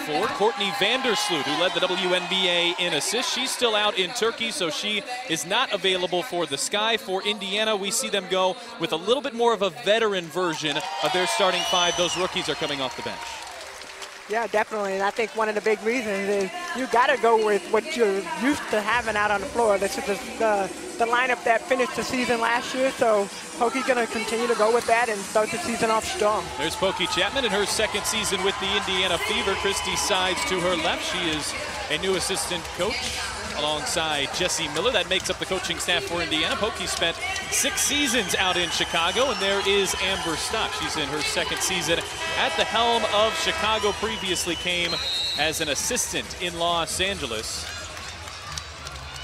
forward. Courtney Vandersloot, who led the WNBA in assists, she's still out in Turkey, so she is not available for the Sky. For Indiana, we see them go with a little bit more of a veteran version of their starting five. Those rookies are coming off the bench. Yeah, definitely, and I think one of the big reasons is you got to go with what you're used to having out on the floor. This is the lineup that finished the season last year, so Pokey's going to continue to go with that and start the season off strong. There's Pokey Chapman in her second season with the Indiana Fever. Christy Sides to her left. She is a new assistant coach alongside Jesse Miller. That makes up the coaching staff for Indiana. Pokey spent 6 seasons out in Chicago, and there is Amber Stock. She's in her second season at the helm of Chicago. Previously came as an assistant in Los Angeles.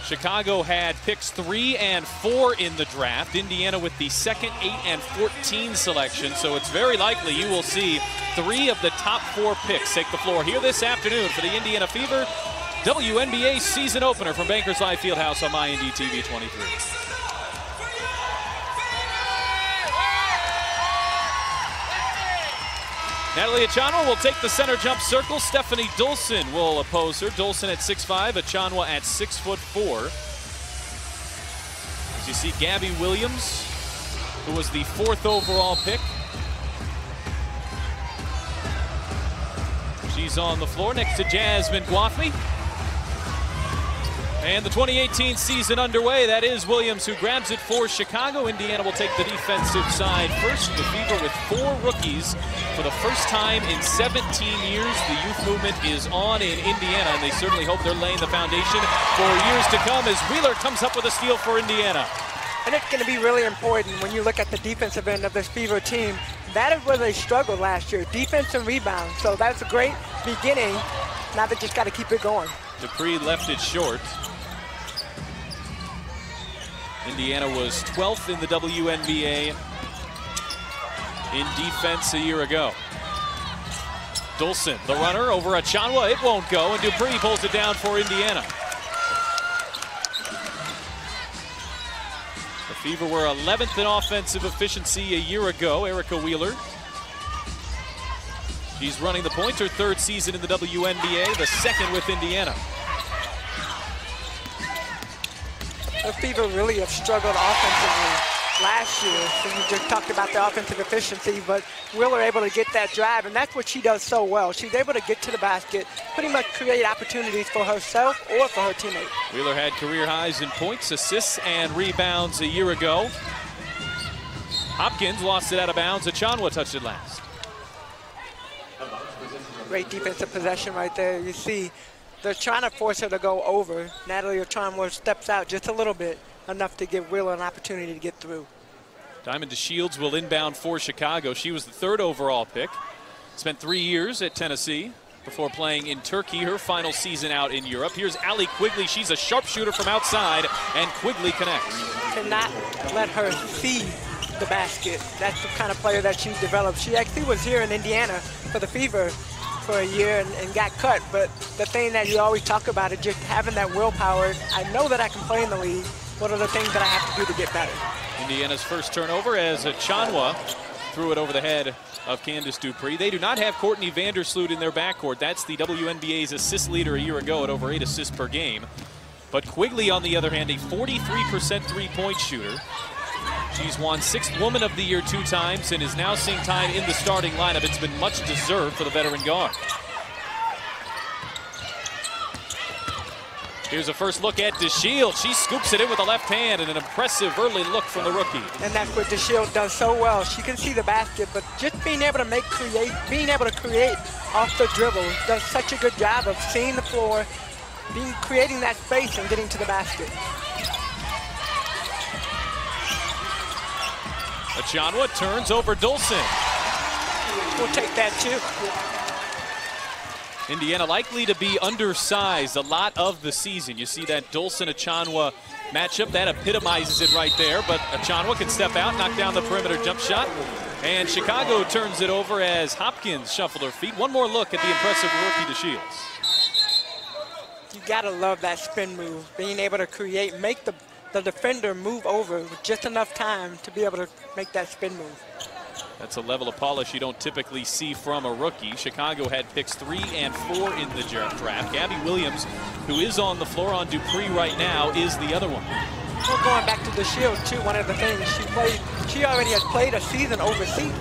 Chicago had picks 3 and 4 in the draft. Indiana with the second 8 and 14 selection. So it's very likely you will see 3 of the top 4 picks take the floor here this afternoon for the Indiana Fever. WNBA season opener from Bankers Life Fieldhouse on MyNDTV 23. Natalie Achanwa will take the center jump circle. Stephanie Dolson will oppose her. Dolson at 6'5", Achanwa at 6'4". As you see, Gabby Williams, who was the 4th overall pick. She's on the floor next to Jasmine Guathmy. And the 2018 season underway. That is Williams who grabs it for Chicago. Indiana will take the defensive side first. The Fever with 4 rookies for the first time in 17 years. The youth movement is on in Indiana, and they certainly hope they're laying the foundation for years to come as Wheeler comes up with a steal for Indiana. And it's going to be really important when you look at the defensive end of this Fever team. That is where they struggled last year, defense and rebound. So that's a great beginning. Now they just got to keep it going. Dupree left it short. Indiana was 12th in the WNBA in defense a year ago. Dolson, the runner over Achanwa. It won't go, and Dupree pulls it down for Indiana. The Fever were 11th in offensive efficiency a year ago. Erica Wheeler. She's running the point, her 3rd season in the WNBA, the 2nd with Indiana. The Fever really have struggled offensively last year. So you just talked about the offensive efficiency, but Wheeler able to get that drive, and that's what she does so well. She's able to get to the basket, pretty much create opportunities for herself or for her teammate. Wheeler had career highs in points, assists, and rebounds a year ago. Hopkins lost it out of bounds. Achanwa touched it last. Great defensive possession right there. You see, they're trying to force her to go over. Natalie Achanwa steps out just a little bit, enough to give Wheeler an opportunity to get through. Diamond DeShields will inbound for Chicago. She was the 3rd overall pick. Spent 3 years at Tennessee before playing in Turkey, her final season out in Europe. Here's Allie Quigley. She's a sharpshooter from outside, and Quigley connects. Cannot let her see the basket. That's the kind of player that she's developed. She actually was here in Indiana for the Fever for a year and got cut, but the thing that you always talk about is just having that willpower. I know that I can play in the league. What are the things that I have to do to get better? Indiana's first turnover as Achanwa threw it over the head of Candace Dupree. They do not have Courtney Vandersloot in their backcourt. That's the WNBA's assist leader a year ago at over 8 assists per game. But Quigley, on the other hand, a 43% three-point shooter. She's won 6th Woman of the Year 2 times and is now seeing time in the starting lineup. It's been much deserved for the veteran guard. Here's a first look at DeShields. She scoops it in with the left hand, and an impressive early look from the rookie. And that's what DeShields does so well. She can see the basket, but just being able to being able to create off the dribble, does such a good job of seeing the floor, creating that space and getting to the basket. Achanwa turns over Dolson. We'll take that too. Indiana likely to be undersized a lot of the season. You see that Dolson-Achanwa matchup, that epitomizes it right there, but Achanwa can step out, knock down the perimeter jump shot, and Chicago turns it over as Hopkins shuffled her feet. One more look at the impressive rookie DeShields. You gotta love that spin move, being able to create, make the defender move over with just enough time to be able to make that spin move. That's a level of polish you don't typically see from a rookie. Chicago had picks 3 and 4 in the draft. Gabby Williams, who is on the floor on Dupree right now, is the other one. Well, going back to the Shield, too, one of the things she already has played a season overseas.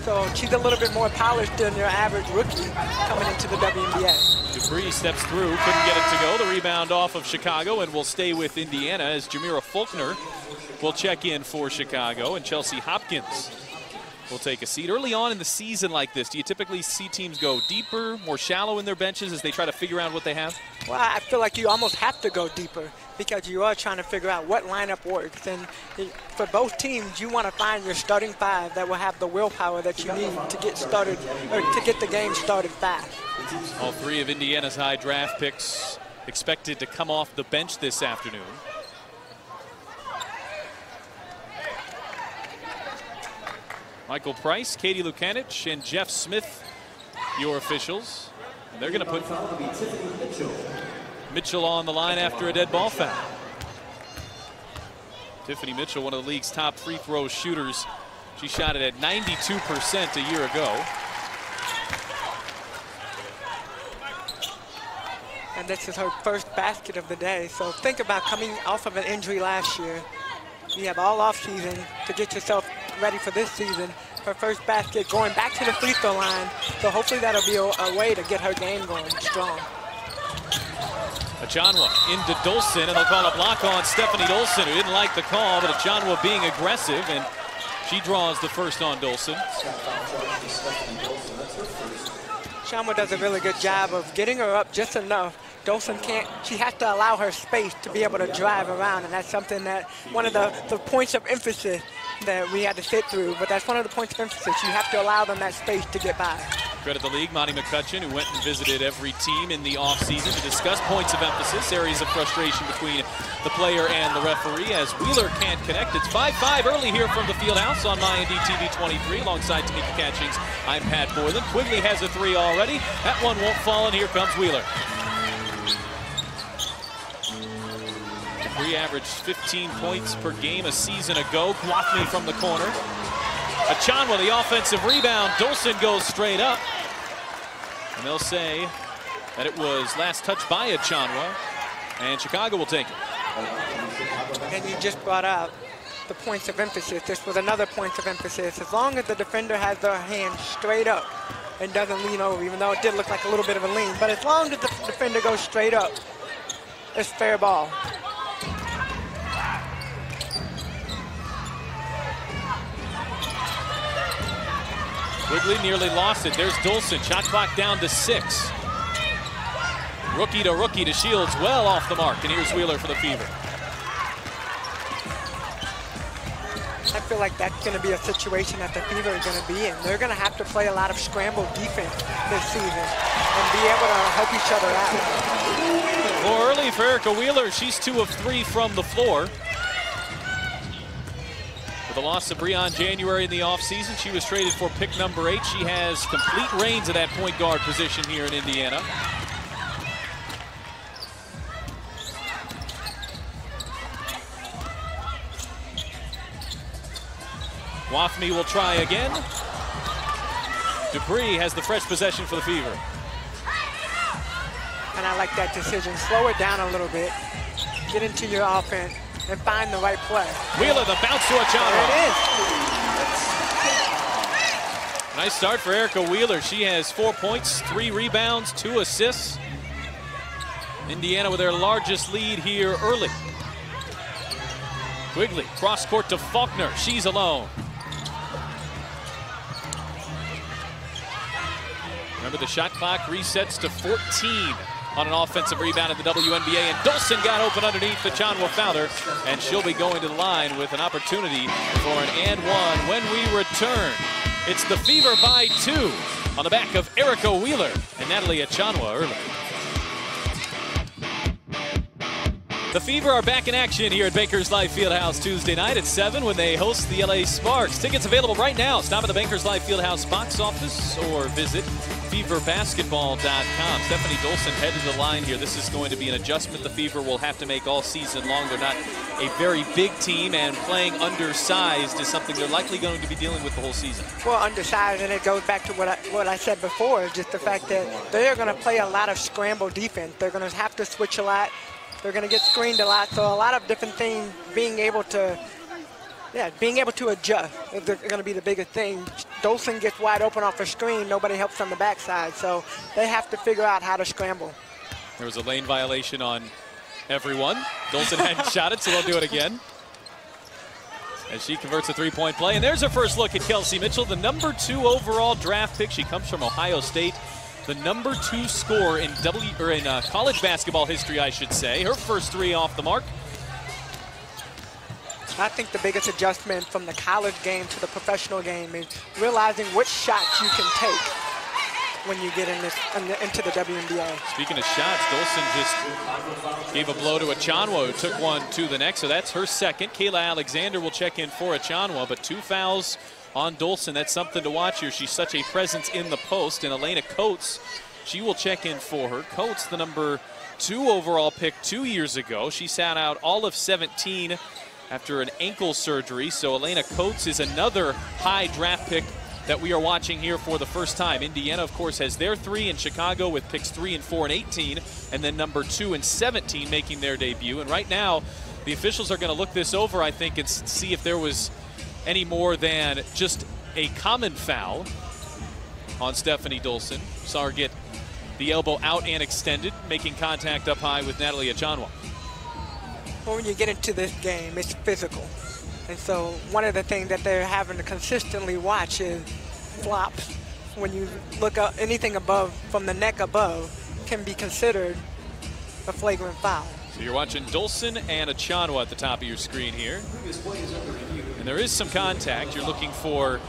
So she's a little bit more polished than your average rookie coming into the WNBA. Dupree steps through, couldn't get it to go. The rebound off of Chicago, and will stay with Indiana as Jamira Faulkner will check in for Chicago, and Chelsea Hopkins will take a seat. Early on in the season like this, do you typically see teams go deeper, more shallow in their benches as they try to figure out what they have? Well, I feel like you almost have to go deeper because you are trying to figure out what lineup works. And for both teams, you want to find your starting 5 that will have the willpower that you need to get started, or to get the game started fast. All 3 of Indiana's high draft picks expected to come off the bench this afternoon. Michael Price, Katie Lukanich, and Jeff Smith, your officials. And they're going to put Mitchell on the line after a dead ball foul. Tiffany Mitchell, one of the league's top free throw shooters. She shot it at 92% a year ago. And this is her first basket of the day. So think about coming off of an injury last year. You have all off season to get yourself ready for this season. Her first basket going back to the free throw line. So hopefully that'll be a way to get her game going strong. Achanwa into Dolson, and they'll call a block on Stephanie Dolson, who didn't like the call, but Achanwa being aggressive, and she draws the first on Dolson. Achanwa does a really good job of getting her up just enough. Dolson can't, she has to allow her space to be able to drive around, and that's something that, one of the points of emphasis that we had to sit through, but that's one of the points of emphasis. You have to allow them that space to get by. Credit the league, Monty McCutcheon, who went and visited every team in the offseason to discuss points of emphasis, areas of frustration between the player and the referee, as Wheeler can't connect. It's 5-5 early here from the Fieldhouse on MyND TV 23, alongside Tamika Catchings. I'm Pat Boylan. Quigley has a 3 already. That one won't fall, and here comes Wheeler. Dupree averaged 15 points per game a season ago. Guathney from the corner. Achanwa, the offensive rebound. Dolson goes straight up. And they'll say that it was last touched by Achanwa, and Chicago will take it. And you just brought up the points of emphasis. This was another point of emphasis. As long as the defender has their hand straight up and doesn't lean over, even though it did look like a little bit of a lean, but as long as the defender goes straight up, it's fair ball. Quigley nearly lost it. There's Dolson. Shot clock down to 6. Rookie to Shields, well off the mark. And here's Wheeler for the Fever. I feel like that's going to be a situation that the Fever are going to be in. They're going to have to play a lot of scramble defense this season and be able to help each other out. More early for Erica Wheeler. She's 2 of 3 from the floor. The loss of Breon January in the offseason, she was traded for pick number 8. She has complete reins of that point guard position here in Indiana. Guathney will try again. Dupree has the fresh possession for the Fever. And I like that decision. Slow it down a little bit. Get into your offense and find the right play. Wheeler, the bounce to Achanwa. There it is. Nice start for Erica Wheeler. She has 4 points, 3 rebounds, 2 assists. Indiana with their largest lead here early. Quigley, cross court to Faulkner. She's alone. Remember, the shot clock resets to 14 on an offensive rebound in the WNBA, and Dolson got open underneath. Achanwa fouled her, and she'll be going to the line with an opportunity for an and 1 when we return. It's the Fever by 2 on the back of Erica Wheeler and Natalie Achanwa early. The Fever are back in action here at Bankers Life Fieldhouse Tuesday night at 7 when they host the LA Sparks. Tickets available right now. Stop at the Bankers Life Fieldhouse box office or visit FeverBasketball.com. Stephanie Dolson headed the line here. This is going to be an adjustment the Fever will have to make all season long. They're not a very big team, and playing undersized is something they're likely going to be dealing with the whole season. Well, undersized, and it goes back to what I said before, just the fact that they're going to play a lot of scramble defense. They're going to have to switch a lot. They're going to get screened a lot. So a lot of different things, being able to adjust is going to be the biggest thing. Dolson gets wide open off a screen. Nobody helps on the backside. So they have to figure out how to scramble. There was a lane violation on everyone. Dolson hadn't shot it, so they'll do it again. As she converts a three-point play. And there's her first look at Kelsey Mitchell, the #2 overall draft pick. She comes from Ohio State. The #2 scorer in college basketball history, I should say. Her first three off the mark. I think the biggest adjustment from the college game to the professional game is realizing which shots you can take when you get into the WNBA. Speaking of shots, Dolson just gave a blow to Achanwa, who took one to the neck, so that's her second. Kayla Alexander will check in for Achanwa, but 2 fouls on Dolson. That's something to watch here. She's such a presence in the post. And Elena Coates, she will check in for her. Coates, the #2 overall pick 2 years ago. She sat out all of 17 after an ankle surgery. So Elena Coates is another high draft pick that we are watching here for the first time. Indiana, of course, has their 3 in Chicago with picks 3 and 4 and 18, and then #2 and 17 making their debut. And right now, the officials are going to look this over, I think, and see if there was any more than just a common foul on Stephanie Dolson. Saw her get the elbow out and extended, making contact up high with Natalie Achanwa. Well, when you get into this game, it's physical. And so one of the things that they're having to consistently watch is flops. When you look up, anything above, from the neck above, can be considered a flagrant foul. So you're watching Dolson and Achanwa at the top of your screen here. And there is some contact. You're looking for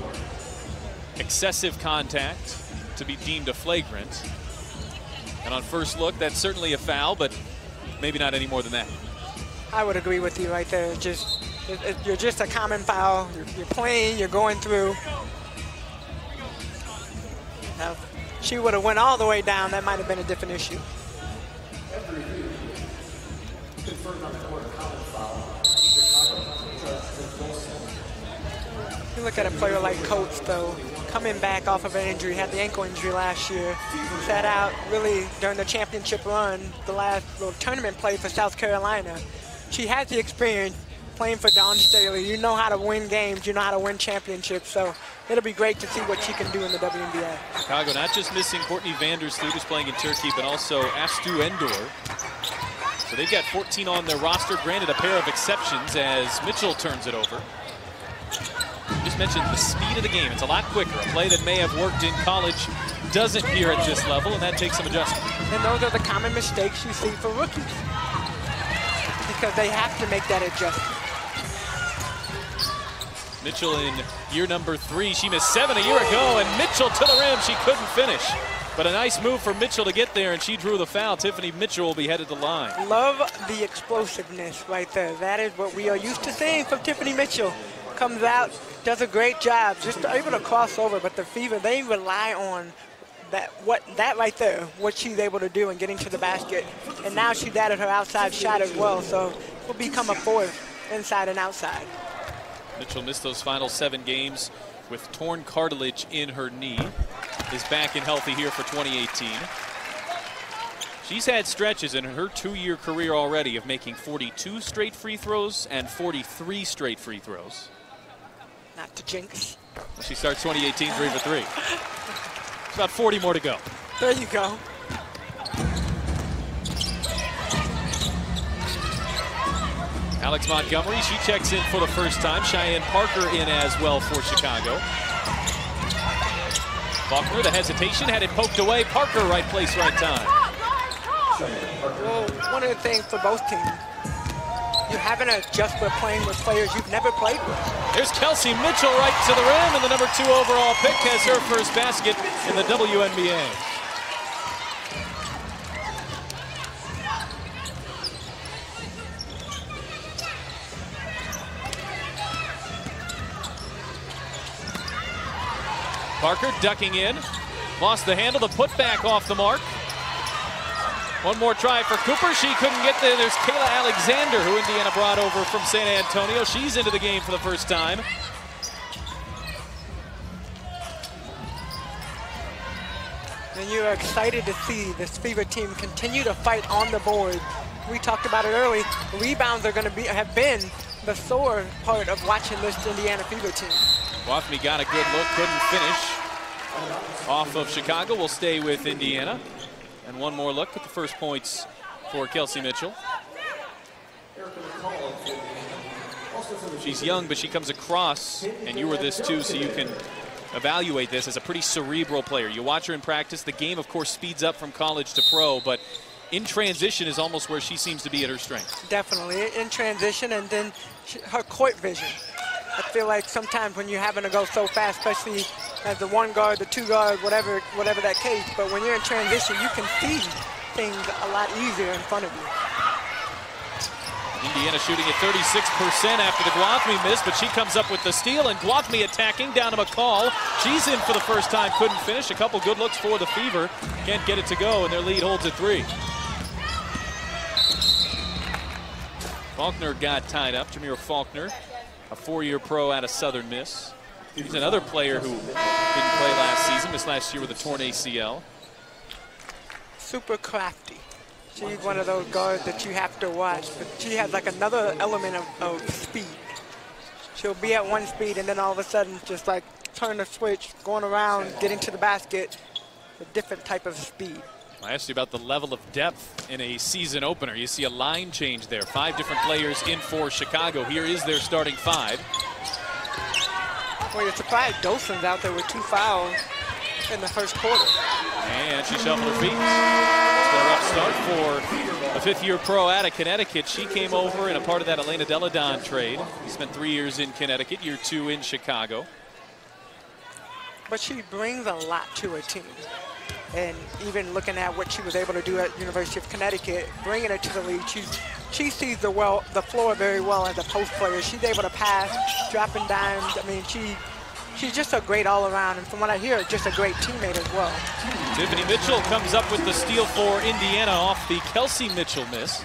excessive contact to be deemed a flagrant. And on first look, that's certainly a foul, but maybe not any more than that. I would agree with you right there. You're just a common foul. You're playing, you're going through. Now, if she would have went all the way down, that might have been a different issue. You look at a player like Coates, though, coming back off of an injury, had the ankle injury last year, sat out really during the championship run, the last little tournament play for South Carolina. She has the experience playing for Dawn Staley. You know how to win games, you know how to win championships, so it'll be great to see what she can do in the WNBA. Chicago not just missing Courtney Vandersloot, who's playing in Turkey, but also Astu Endor. So they've got 14 on their roster, granted a pair of exceptions as Mitchell turns it over. Just mentioned the speed of the game. It's a lot quicker. A play that may have worked in college doesn't here at this level, and that takes some adjustment. And those are the common mistakes you see for rookies, because they have to make that adjustment. Mitchell in year #3. She missed 7 a year ago, and Mitchell to the rim. She couldn't finish. But a nice move for Mitchell to get there, and she drew the foul. Tiffany Mitchell will be headed to the line. Love the explosiveness right there. That is what we are used to seeing from Tiffany Mitchell. Comes out, does a great job, just able to cross over. But the Fever, they rely on that right there, what she's able to do in getting to the basket. And now she's added her outside shot as well, so it will become a force inside and outside. Mitchell missed those final 7 games with torn cartilage in her knee. Is back and healthy here for 2018. She's had stretches in her 2-year career already of making 42 straight free throws and 43 straight free throws. Not to jinx. She starts 2018 3 for 3. It's about 40 more to go. There you go. Alex Montgomery, she checks in for the first time. Cheyenne Parker in as well for Chicago. Faulkner, the hesitation, had it poked away. Parker, right place, right time. Well, one of the things for both teams, you haven't adjusted with playing with players you've never played with. There's Kelsey Mitchell right to the rim, and the #2 overall pick has her first basket in the WNBA. Parker ducking in. Lost the handle, the putback off the mark. One more try for Cooper. She couldn't get there. There's Kayla Alexander, who Indiana brought over from San Antonio. She's into the game for the first time. And you're excited to see this Fever team continue to fight on the board. We talked about it early. Rebounds are going to have been the sore part of watching this Indiana Fever team. Wathme got a good look, couldn't finish. Off of Chicago, will stay with Indiana. And one more look at the first points for Kelsey Mitchell. She's young, but she comes across, and you were this too, so you can evaluate this as a pretty cerebral player. You watch her in practice. The game, of course, speeds up from college to pro, but in transition is almost where she seems to be at her strength. Definitely, in transition, and then her court vision. I feel like sometimes when you're having to go so fast, especially as the one guard, the two guard, whatever that case, but when you're in transition, you can see things a lot easier in front of you. Indiana shooting at 36% after the Guathme miss, but she comes up with the steal, and Guathme attacking down to McCall. She's in for the first time, couldn't finish. A couple good looks for the Fever. Can't get it to go, and their lead holds at 3. Faulkner got tied up. Jameer Faulkner, a 4-year pro out of Southern Miss. He's another player who didn't play last season, missed last year with a torn ACL. Super crafty. She's one of those guards that you have to watch, but she has like another element of speed. She'll be at one speed and then all of a sudden just like turn the switch, going around, getting to the basket, a different type of speed. I asked you about the level of depth in a season opener. You see a line change there. 5 different players in for Chicago. Here is their starting 5. Well, you're surprised Dawson's out there with 2 fouls in the first quarter. And she shuffled her feet. It's been a rough start for a 5th-year pro out of Connecticut. She came over in a part of that Elena Deladon trade. She spent 3 years in Connecticut, year 2 in Chicago. But she brings a lot to her team. And even looking at what she was able to do at University of Connecticut, bringing it to the league, she sees the floor very well as a post player. She's able to pass, dropping dimes. I mean, she's just a great all-around, and from what I hear, just a great teammate as well. Tiffany Mitchell comes up with the steal for Indiana off the Kelsey Mitchell miss.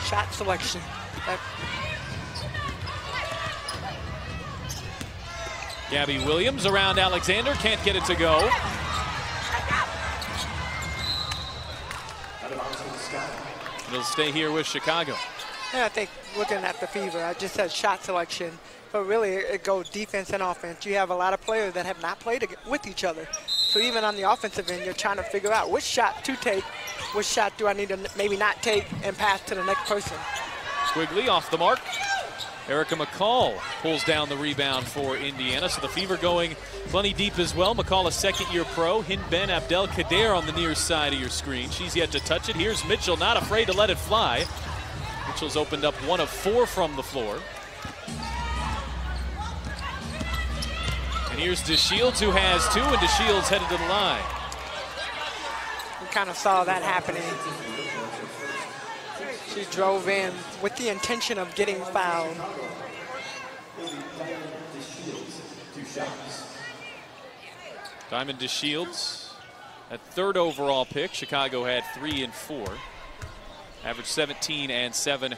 Shot selection. Gabby Williams around Alexander, can't get it to go. It'll stay here with Chicago. Yeah, I think looking at the Fever, I just said shot selection, but really it goes defense and offense. You have a lot of players that have not played with each other. So even on the offensive end, you're trying to figure out which shot to take, which shot do I need to maybe not take and pass to the next person. Quigley off the mark. Erica McCall pulls down the rebound for Indiana. So the Fever going plenty deep as well. McCall, a 2nd-year pro. Hinben Abdelkader on the near side of your screen. She's yet to touch it. Here's Mitchell, not afraid to let it fly. Mitchell's opened up 1 of 4 from the floor. And here's DeShields, who has 2, and DeShields headed to the line. We kind of saw that happening. She drove in with the intention of getting fouled. Diamond DeShields, at 3rd overall pick. Chicago had 3 and 4. Averaged 17 and 7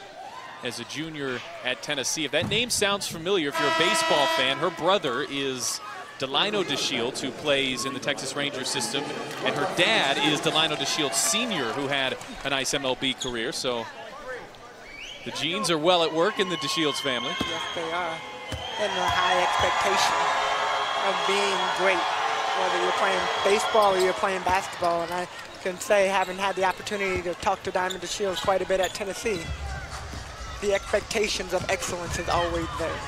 as a junior at Tennessee. If that name sounds familiar, if you're a baseball fan, her brother is Delino DeShields, who plays in the Texas Rangers system, and her dad is Delino DeShields Sr., who had a nice MLB career. So the genes are well at work in the DeShields family. Yes, they are. And the high expectation of being great, whether you're playing baseball or you're playing basketball. And I can say, having had the opportunity to talk to Diamond DeShields quite a bit at Tennessee, the expectations of excellence is always there.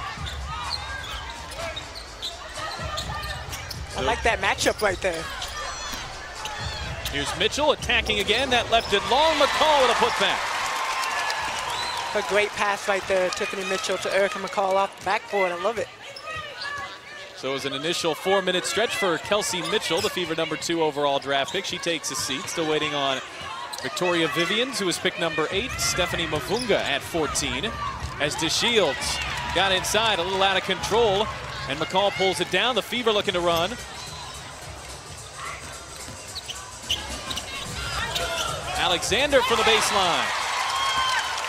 I like that matchup right there. Here's Mitchell attacking again. That left it long. McCall with a putback. A great pass right there, Tiffany Mitchell to Erica McCall off the backboard. I love it. So it was an initial 4-minute stretch for Kelsey Mitchell, the Fever number 2 overall draft pick. She takes a seat, still waiting on Victoria Vivians, who was pick number 8, Stephanie Mavunga at 14, as DeShields got inside, a little out of control, and McCall pulls it down. The Fever looking to run. Alexander from the baseline.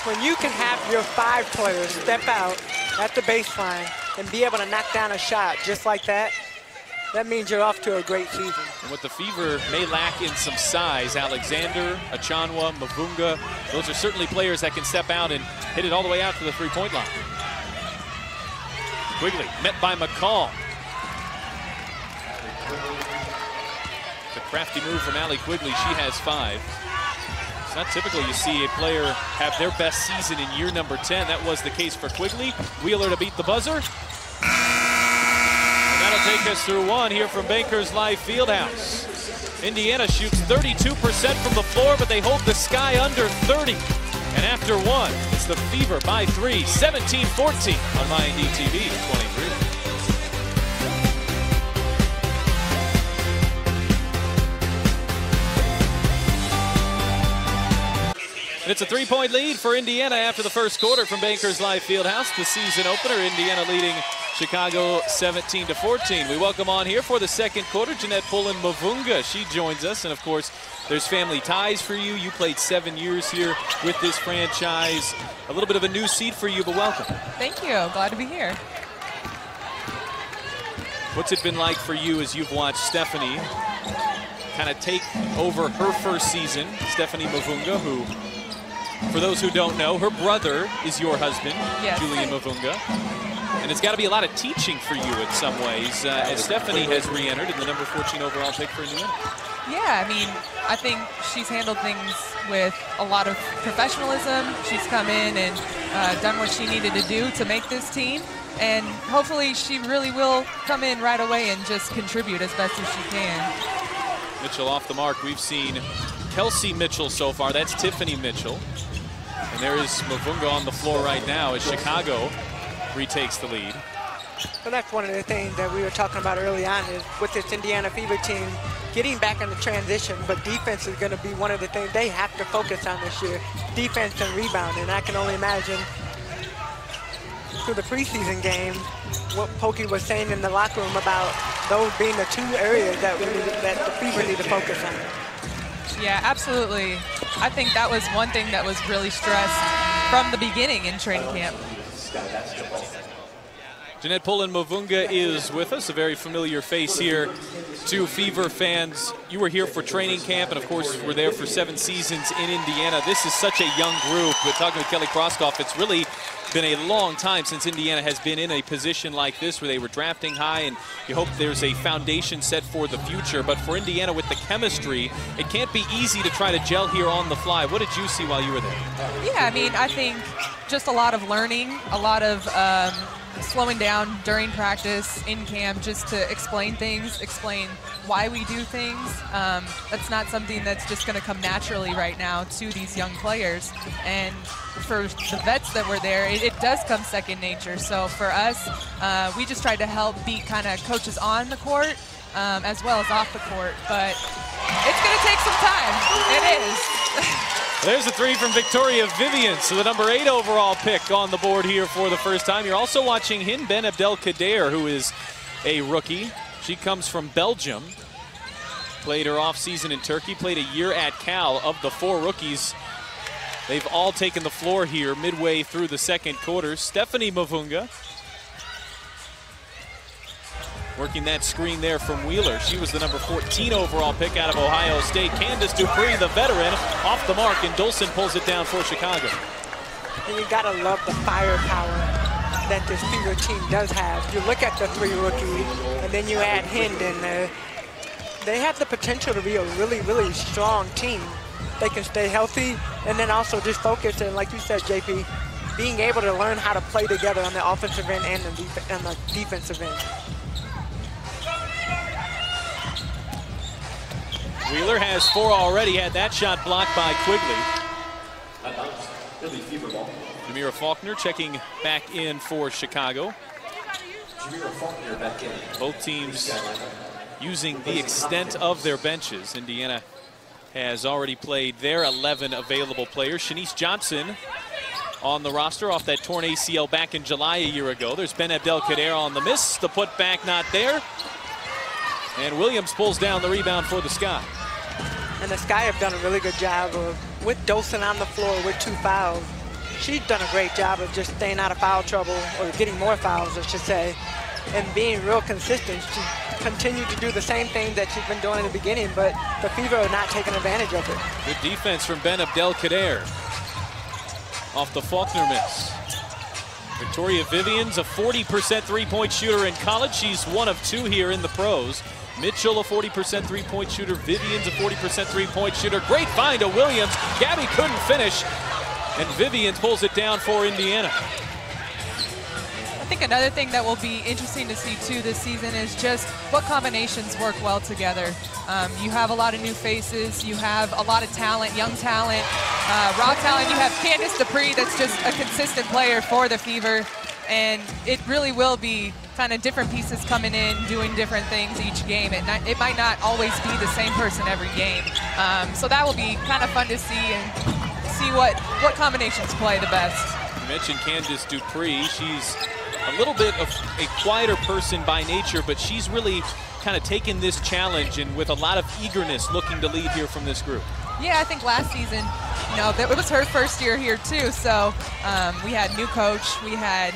When you can have your 5 players step out at the baseline and be able to knock down a shot just like that, that means you're off to a great season. And what the Fever may lack in some size, Alexander, Achanwa, Mavunga, those are certainly players that can step out and hit it all the way out to the three-point line. Quigley met by McCall. It's a crafty move from Allie Quigley. She has 5. It's not typical you see a player have their best season in year number 10. That was the case for Quigley. Wheeler to beat the buzzer. And that'll take us through one here from Bankers Life Fieldhouse. Indiana shoots 32% from the floor, but they hold the sky under 30. And after one, it's the Fever by 3, 17-14 on MyND-TV 23. And it's a 3-point lead for Indiana after the first quarter from Bankers Life Fieldhouse. The season opener, Indiana leading Chicago 17-14. We welcome on here for the second quarter, Jeanette Pullen-Mavunga. She joins us, and of course, there's family ties for you. You played 7 years here with this franchise. A little bit of a new seat for you, but welcome. Thank you. Glad to be here. What's it been like for you as you've watched Stephanie kind of take over her first season? Stephanie Mavunga, who, for those who don't know, her brother is your husband, yes. Julian Mavunga. And it's got to be a lot of teaching for you in some ways as Stephanie has re-entered in the number 14 overall pick for Indiana. Yeah, I mean, I think she's handled things with a lot of professionalism. She's come in and done what she needed to do to make this team. And hopefully she really will come in right away and just contribute as best as she can. Mitchell off the mark. We've seen Kelsey Mitchell so far. That's Tiffany Mitchell. And there is Mavunga on the floor right now as Chicago retakes the lead. Well, that's one of the things that we were talking about early on is with this Indiana Fever team getting back in the transition, but defense is going to be one of the things they have to focus on this year, defense and rebound. And I can only imagine through the preseason game what Pokey was saying in the locker room about those being the 2 areas that the Fever need to focus on. Yeah, absolutely. I think that was one thing that was really stressed from the beginning in training camp. Jeanette Pullen-Mavunga is with us, a very familiar face here to Fever fans. You were here for training camp and, of course, were there for 7 seasons in Indiana. This is such a young group, but talking with Kelly Kroskoff, it's really been a long time since Indiana has been in a position like this where they were drafting high, and you hope there's a foundation set for the future. But for Indiana with the chemistry, it can't be easy to try to gel here on the fly. What did you see while you were there? Yeah, I mean, I think just a lot of learning, a lot of slowing down during practice, in camp, just to explain things, explain why we do things. That's not something that's just going to come naturally right now to these young players. And for the vets that were there, it does come second nature. So for us, we just tried to help beat kind of coaches on the court as well as off the court. But it's going to take some time. It is. There's a 3 from Victoria Vivian, so the number 8 overall pick on the board here for the first time. You're also watching Hind Ben Abdelkader, who is a rookie. She comes from Belgium. Played her offseason in Turkey, played a year at Cal. Of the 4 rookies, they've all taken the floor here midway through the second quarter. Stephanie Mavunga working that screen there from Wheeler. She was the number 14 overall pick out of Ohio State. Candace Dupree, the veteran, off the mark, and Dolson pulls it down for Chicago. And you gotta love the firepower that this Fever team does have. You look at the 3 rookies, and then you add Hind in there. They have the potential to be a really, really strong team. They can stay healthy, and then also just focus, and like you said, JP, being able to learn how to play together on the offensive end and the defensive end. Wheeler has 4 already, had that shot blocked by Quigley. Jamira Faulkner checking back in for Chicago. Both teams using the extent of their benches. Indiana has already played their 11 available players. Shanice Johnson on the roster off that torn ACL back in July a year ago. There's Ben Abdelkader on the miss. The putback not there. And Williams pulls down the rebound for the Sky. And the Sky have done a really good job of, with Dolson on the floor with 2 fouls. She's done a great job of just staying out of foul trouble, or getting more fouls, I should say, and being real consistent. She continued to do the same thing that she's been doing in the beginning, but the Fever are not taking advantage of it. Good defense from Ben Abdelkader off the Faulkner miss. Victoria Vivian's a 40% three-point shooter in college. She's one of 2 here in the pros. Mitchell, a 40% three-point shooter. Vivian's a 40% three-point shooter. Great find to Williams. Gabby couldn't finish, and Vivian pulls it down for Indiana. I think another thing that will be interesting to see too this season is just what combinations work well together. You have a lot of new faces. You have a lot of talent, young talent, raw talent. You have Candice Dupree that's just a consistent player for the Fever. And it really will be kind of different pieces coming in, doing different things each game. It might not always be the same person every game. So that will be kind of fun to see, and see what combinations play the best. You mentioned Candice Dupree. She's a little bit of a quieter person by nature, but she's really kind of taken this challenge and with a lot of eagerness looking to lead here from this group. Yeah, I think last season, it was her first year here too. So we had new coach, we had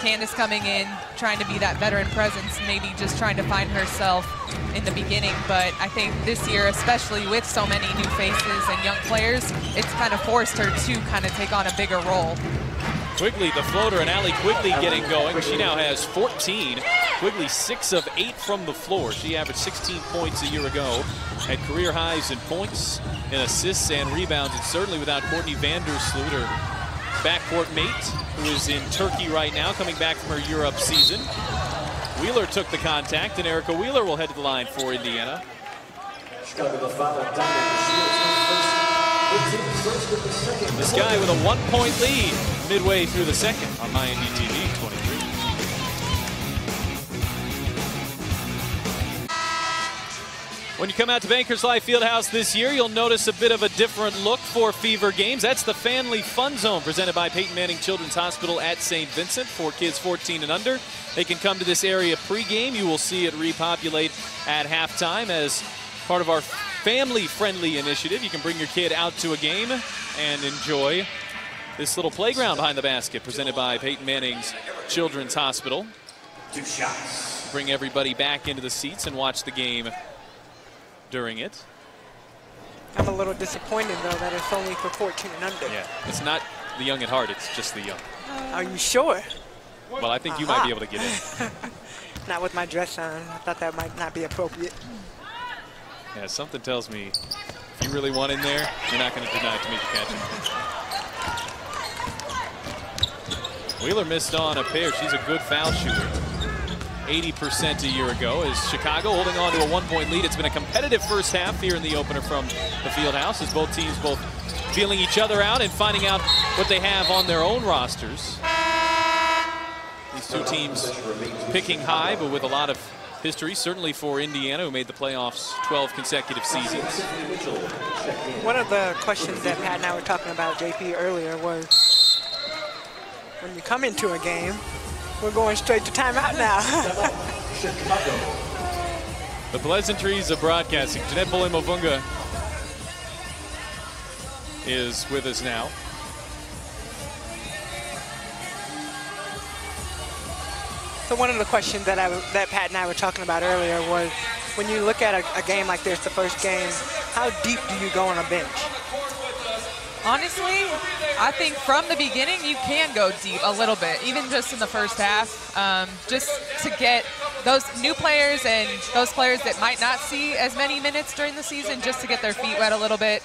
Candice coming in, trying to be that veteran presence, maybe just trying to find herself in the beginning. But I think this year, especially with so many new faces and young players, it's kind of forced her to kind of take on a bigger role. Quigley, the floater, and Allie Quigley getting going. She now has 14. Quigley 6 of 8 from the floor. She averaged 16 points a year ago. Had career highs in points, in assists, and rebounds. And certainly without Courtney Vandersloot, her backcourt mate, who is in Turkey right now, coming back from her Europe season. Wheeler took the contact, and Erica Wheeler will head to the line for Indiana. The Sky with a 1-point lead midway through the second on MyNDTV 23. When you come out to Bankers Life Fieldhouse this year, you'll notice a bit of a different look for Fever games. That's the Family Fun Zone presented by Peyton Manning Children's Hospital at St. Vincent for kids 14 and under. They can come to this area pregame. You will see it repopulate at halftime as part of our family-friendly initiative. You can bring your kid out to a game and enjoy this little playground behind the basket presented by Peyton Manning's Children's Hospital. 2 shots. Bring everybody back into the seats and watch the game during it. I'm a little disappointed, though, that it's only for 14 and under. Yeah, it's not the young at heart, it's just the young. Are you sure? Well, I think you might be able to get in. Not with my dress on. I thought that might not be appropriate. Yeah, something tells me if you really want in there, you're not going to deny it to make you catch it. Wheeler missed on a pair. She's a good foul shooter. 80% a year ago as Chicago holding on to a 1-point lead. It's been a competitive first half here in the opener from the Fieldhouse as both teams feeling each other out and finding out what they have on their own rosters. These two teams picking high, but with a lot of history, certainly for Indiana, who made the playoffs 12 consecutive seasons. One of the questions that Pat and I were talking about, JP, earlier was, when you come into a game, we're going straight to timeout now. The pleasantries of broadcasting. Jeanette Bolle-Mavunga is with us now. So one of the questions that Pat and I were talking about earlier was, when you look at a game like this, the first game, how deep do you go on a bench? Honestly, I think from the beginning you can go deep a little bit, even just in the first half, just to get those new players and those players that might not see as many minutes during the season, just to get their feet wet a little bit,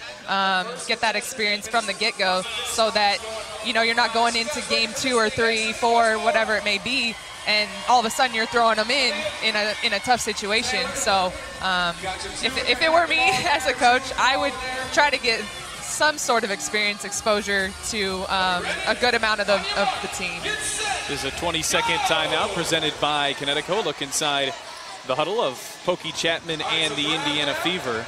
get that experience from the get-go, so that you're not going into game 2 or 3, 4, whatever it may be, and all of a sudden you're throwing them in a tough situation. So if it were me as a coach, I would try to get some sort of experience, exposure to a good amount of the team. There's a 20-second timeout presented by Connecticut. Look inside the huddle of Pokey Chapman and the Indiana Fever.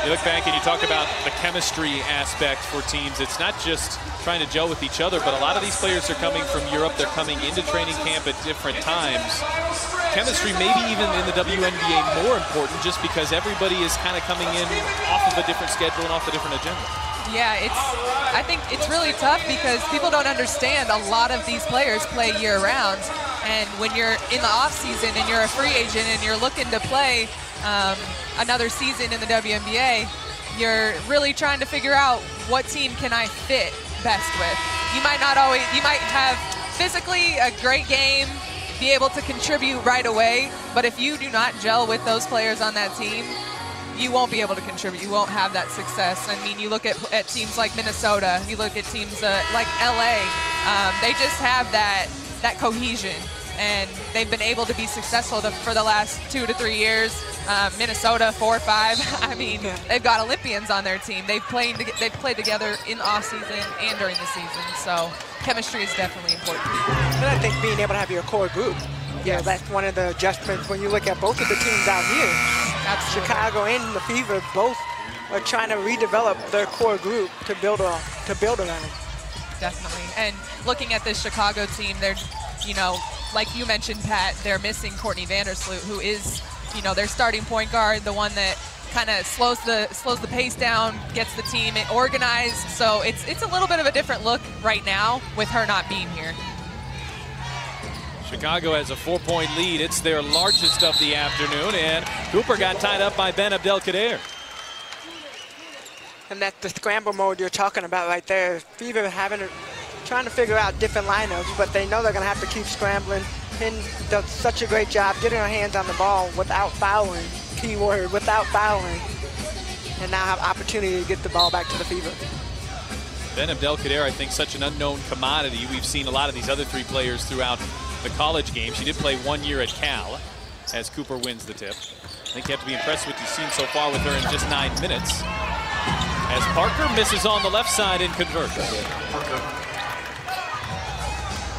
You look back and you talk about the chemistry aspect for teams. It's not just trying to gel with each other, but a lot of these players are coming from Europe. They're coming into training camp at different times. Chemistry maybe even in the WNBA more important just because everybody is kind of coming in off of a different schedule and off a different agenda. Yeah, I think it's really tough because people don't understand a lot of these players play year-round. And when you're in the off-season and you're a free agent and you're looking to play another season in the WNBA, you're really trying to figure out what team can I fit best with. You might have physically a great game, be able to contribute right away, but if you do not gel with those players on that team, you won't be able to contribute. You won't have that success. I mean, you look at teams like Minnesota, you look at teams like LA, they just have that cohesion, and they've been able to be successful for the last 2 to 3 years. Minnesota 4 or 5. I mean, they've got Olympians on their team. They've played together in the off season and during the season. So chemistry is definitely important. And I think being able to have your core group, yeah, that's one of the adjustments when you look at both of the teams out here. Absolutely. Chicago and the Fever both are trying to redevelop their core group to build around. Definitely. And looking at this Chicago team, they're, like you mentioned, Pat, they're missing Courtney Vandersloot, who is, their starting point guard, the one that kind of slows the pace down, gets the team organized. So it's a little bit of a different look right now with her not being here. Chicago has a 4-point lead. It's their largest of the afternoon, and Cooper got tied up by Ben Abdelkader. And that's the scramble mode you're talking about right there. Fever trying to figure out different lineups, but they know they're going to have to keep scrambling. Penn does such a great job getting her hands on the ball without fouling. Key word, without fouling. And now have opportunity to get the ball back to the Fever. Ben Abdelkader, I think, such an unknown commodity. We've seen a lot of these other 3 players throughout the college game. She did play 1 year at Cal as Cooper wins the tip. I think you have to be impressed with what you've seen so far with her in just 9 minutes. As Parker misses on the left side and converts.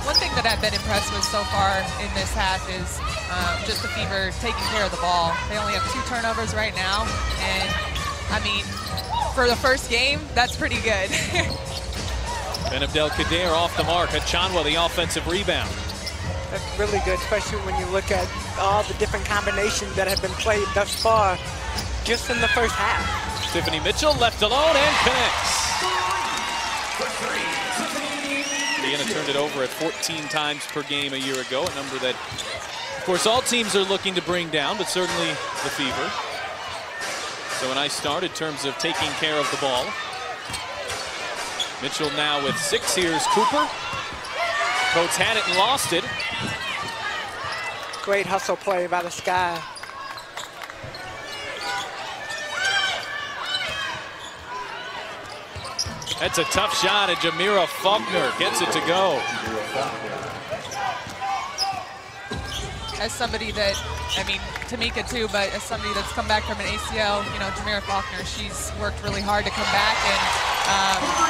One thing that I've been impressed with so far in this half is just the Fever taking care of the ball. They only have 2 turnovers right now, and I mean, for the first game, that's pretty good. Ben Abdelkader off the mark. Achanwa, the offensive rebound. That's really good, especially when you look at all the different combinations that have been played thus far just in the first half. Tiffany Mitchell left alone and connects. Indiana turned it over at 14 times per game a year ago, a number that, of course, all teams are looking to bring down, but certainly the Fever. So a nice start in terms of taking care of the ball. Mitchell now with 6. Here's Cooper. Coates had it and lost it. Great hustle play by the Sky. That's a tough shot, and Jamira Faulkner gets it to go. As somebody that, I mean, Tamika too, but as somebody that's come back from an ACL, Jamira Faulkner, she's worked really hard to come back, and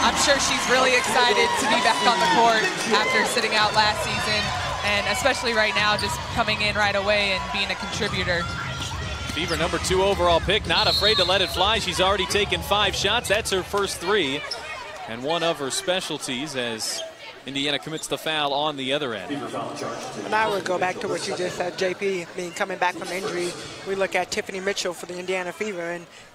I'm sure she's really excited to be back on the court after sitting out last season, and especially right now, just coming in right away and being a contributor. Fever number 2 overall pick, not afraid to let it fly. She's already taken 5 shots. That's her first 3, and one of her specialties as Indiana commits the foul on the other end. And I would go back to what you just said, JP. I mean, coming back from injury, we look at Tiffany Mitchell for the Indiana Fever,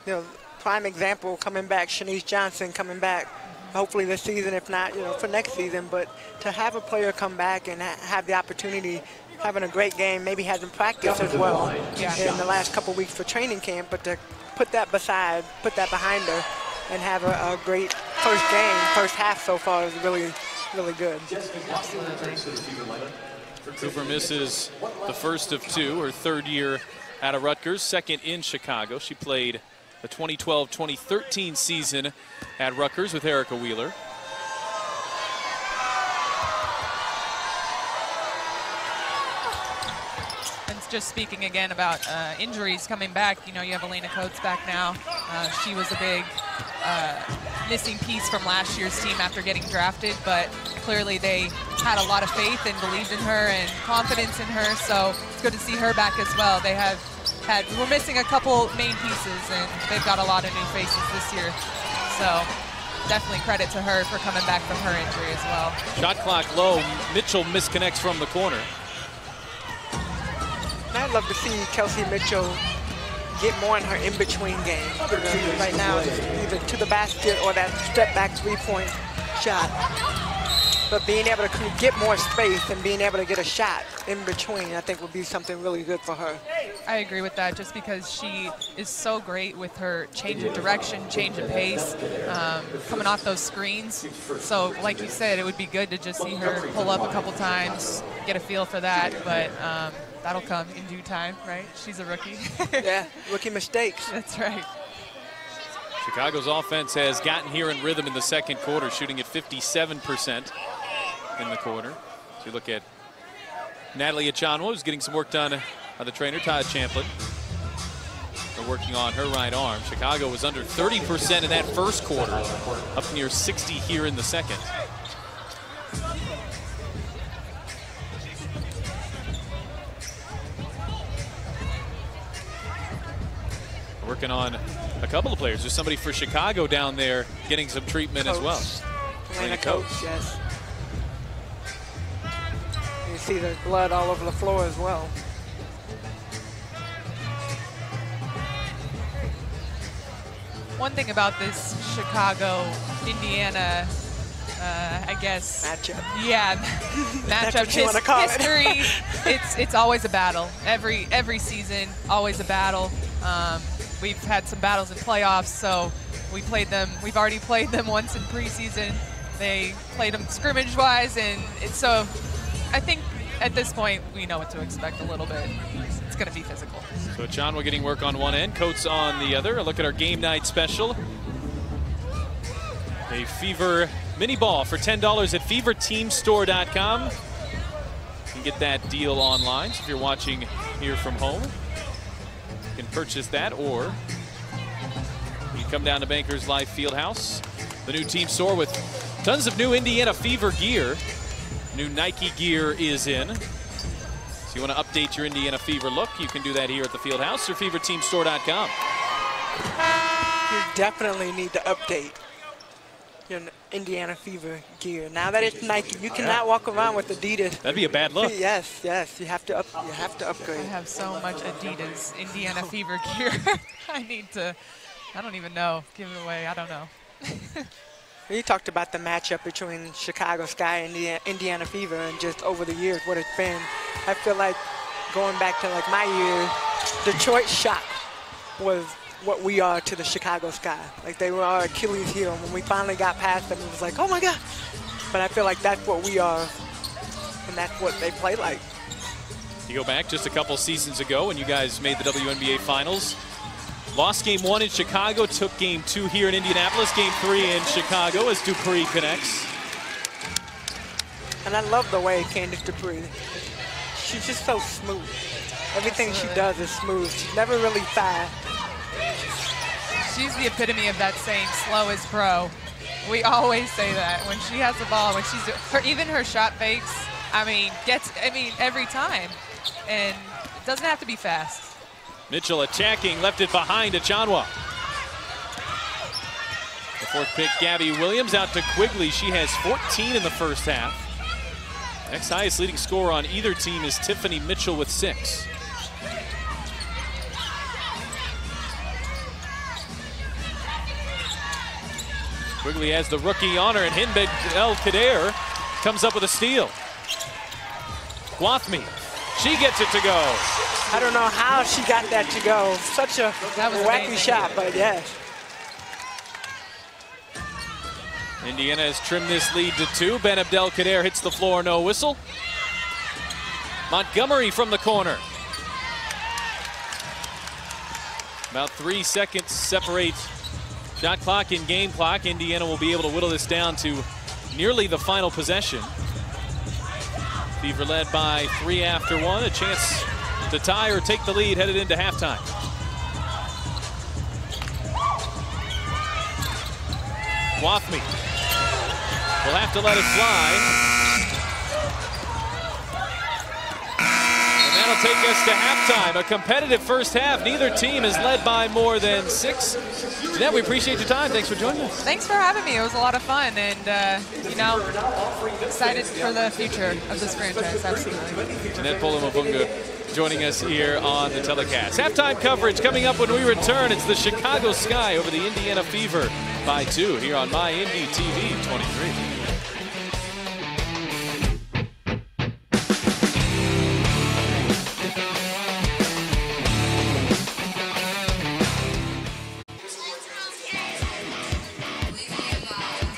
and prime example coming back. Shanice Johnson coming back, hopefully this season, if not, for next season. But to have a player come back and have the opportunity, having a great game, maybe hasn't practiced as well in the last couple weeks for training camp, but to put that behind her, and have a great first game, first half so far is really good. Cooper misses the first of 2, her 3rd year out of Rutgers, 2nd in Chicago. She played the 2012-2013 season at Rutgers with Erica Wheeler. And just speaking again about injuries coming back, you have Elena Coates back now. She was a big missing piece from last year's team after getting drafted, but clearly they had a lot of faith and believed in her and confidence in her, so it's good to see her back as well. They have we're missing a couple main pieces, and they've got a lot of new faces this year. So definitely credit to her for coming back from her injury as well. Shot clock low. Mitchell misconnects from the corner. I'd love to see Kelsey Mitchell get more in her in-between game. Right now, it's either to the basket or that step-back three-point shot. But being able to get more space and being able to get a shot in between, I think would be something really good for her. I agree with that, just because she is so great with her change of direction, change of pace, coming off those screens. So like you said, it would be good to just see her pull up a couple times, get a feel for that, but that'll come in due time, right? She's a rookie. Yeah, rookie mistakes. That's right. Chicago's offense has gotten here in rhythm in the second quarter, shooting at 57% in the quarter. So you look at Natalie Achanwa, who's getting some work done by the trainer, Todd Champlin. They're working on her right arm. Chicago was under 30% in that first quarter, up near 60 here in the second. Working on a couple of players. There's somebody for Chicago down there getting some treatment as well. Elena Coates, yes. You see the blood all over the floor as well. One thing about this Chicago-Indiana, I guess, matchup. Yeah, matchup history. It's always a battle. Every season, always a battle. We've had some battles in playoffs, so we've already played them once in preseason. They played them scrimmage-wise, and so I think at this point we know what to expect a little bit. It's going to be physical. So Achanwa getting work on one end, Coates on the other. A look at our game night special. A Fever mini ball for $10 at feverteamstore.com. You can get that deal online. So if you're watching here from home, you can purchase that, or you come down to Bankers Life Fieldhouse, the new team store with tons of new Indiana Fever gear. New Nike gear is in. So you want to update your Indiana Fever look, you can do that here at the Fieldhouse or feverteamstore.com. You definitely need to update your Indiana Fever gear. Now that it's Nike, you cannot walk around with Adidas. That'd be a bad look. Yes, you have to upgrade. I have so much Adidas Indiana Fever gear. I don't even know. Give it away. I don't know. You talked about the matchup between Chicago Sky and Indiana Fever, and just over the years what it's been. I feel like going back to like my years, Detroit Shock was what we are to the Chicago Sky. Like they were our Achilles heel. When we finally got past them, it was like, oh my God. But I feel like that's what we are, and that's what they play like. You go back just a couple seasons ago when you guys made the WNBA Finals. Lost game 1 in Chicago, took game 2 here in Indianapolis, game 3 in Chicago as Dupree connects. And I love the way Candace Dupree, she's just so smooth. Everything she does is smooth. She's never really fast. She's the epitome of that saying, slow is pro. We always say that when she has the ball, when she's even her shot fakes, every time. And it doesn't have to be fast. Mitchell attacking, left it behind Achanwa. The fourth pick, Gabby Williams, out to Quigley. She has 14 in the first half. Next highest leading scorer on either team is Tiffany Mitchell with 6. Quigley has the rookie on her, and Hinbed El Kader comes up with a steal. Guathmy, she gets it to go. I don't know how she got that to go. Such a wacky shot, but yes. Indiana has trimmed this lead to 2. Ben Abdelkader hits the floor, no whistle. Montgomery from the corner. About 3 seconds separate shot clock and game clock. Indiana will be able to whittle this down to nearly the final possession. Fever led by 3 after 1. A chance to tie or take the lead headed into halftime. Guathmy will have to let it fly. And that'll take us to halftime. A competitive first half. Neither team is led by more than 6. Jeanette, we appreciate your time. Thanks for joining us. Thanks for having me. It was a lot of fun, and you know, excited for the future of this franchise. Absolutely. Jeanette Polamavunga joining us here on the telecast. Halftime coverage coming up when we return. It's the Chicago Sky over the Indiana Fever by 2 here on My Indy TV 23.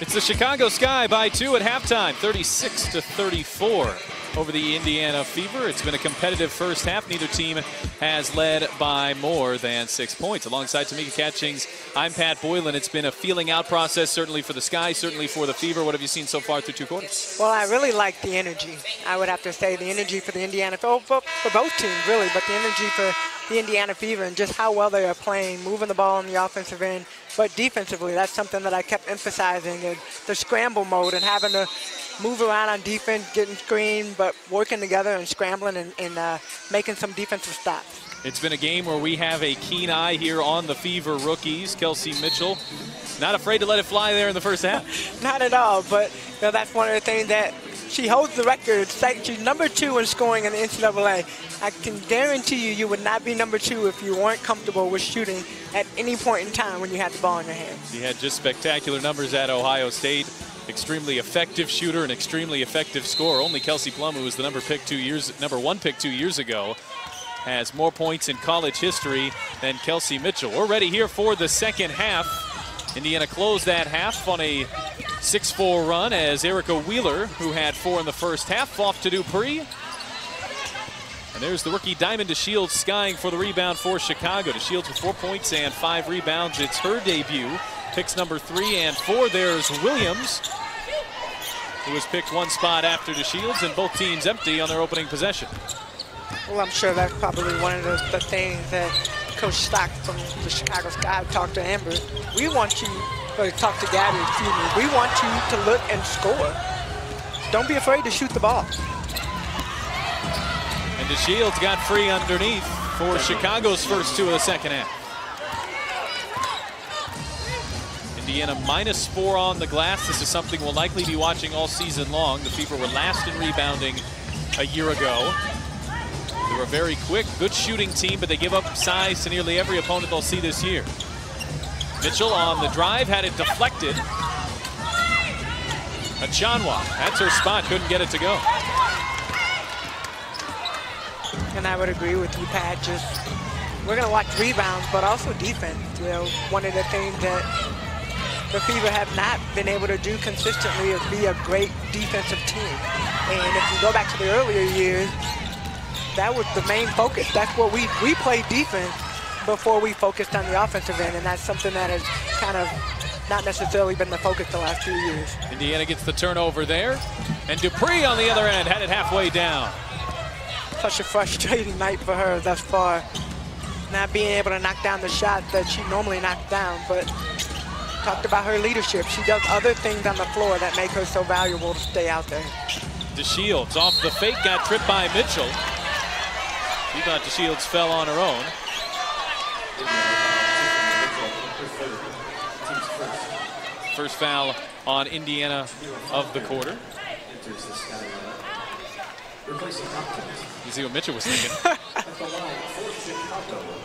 It's the Chicago Sky by 2 at halftime, 36-34 over the Indiana Fever. It's been a competitive first half. Neither team has led by more than 6 points. Alongside Tamika Catchings, I'm Pat Boylan. It's been a feeling out process, certainly for the Sky, certainly for the Fever. What have you seen so far through 2 quarters? Well, I really like the energy. I would have to say the energy for the Indiana, for both teams, really, but the energy for the Indiana Fever and just how well they are playing, moving the ball on the offensive end. But defensively, that's something that I kept emphasizing, and the scramble mode and having to move around on defense, getting screened, but working together and scrambling and making some defensive stops. It's been a game where we have a keen eye here on the Fever rookies. Kelsey Mitchell, not afraid to let it fly there in the first half. Not at all, but you know, that's one of the things that she holds the record. She's number 2 in scoring in the NCAA. I can guarantee you would not be number 2 if you weren't comfortable with shooting at any point in time when you had the ball in your hands. She had just spectacular numbers at Ohio State. Extremely effective shooter and extremely effective scorer. Only Kelsey Plum, who was the number 1 pick 2 years ago, has more points in college history than Kelsey Mitchell. We're ready here for the second half. Indiana closed that half on a 6-4 run as Erica Wheeler, who had 4 in the first half, off to Dupree. And there's the rookie Diamond DeShields skying for the rebound for Chicago. DeShields with 4 points and 5 rebounds. It's her debut. Picks number 3 and 4. There's Williams, who was picked 1 spot after DeShields, and both teams empty on their opening possession. Well, I'm sure that's probably one of the things that Coach Stock from the Chicago Sky talked to Amber. We want you, or talk to Gabby, excuse me. We want you to look and score. Don't be afraid to shoot the ball. And DeShields got free underneath for Chicago's first 2 of the second half. Indiana -4 on the glass. This is something we'll likely be watching all season long. The Fever were last in rebounding a year ago. They were a very quick, good shooting team, but they give up size to nearly every opponent they'll see this year. Mitchell on the drive, had it deflected. Achanwa, that's her spot, couldn't get it to go. And I would agree with you, Pat. Just, we're going to watch rebounds, but also defense. You know, one of the things that the Fever have not been able to do consistently is be a great defensive team. And if you go back to the earlier years, that was the main focus. That's what we played defense before we focused on the offensive end, and that's something that has kind of not necessarily been the focus the last few years. Indiana gets the turnover there, and Dupree on the other end had it halfway down. Such a frustrating night for her thus far, not being able to knock down the shot that she normally knocks down, but talked about her leadership. She does other things on the floor that make her so valuable to stay out there. DeShields off the fake, got tripped by Mitchell. She thought DeShields fell on her own. First foul on Indiana of the quarter. You see what Mitchell was thinking.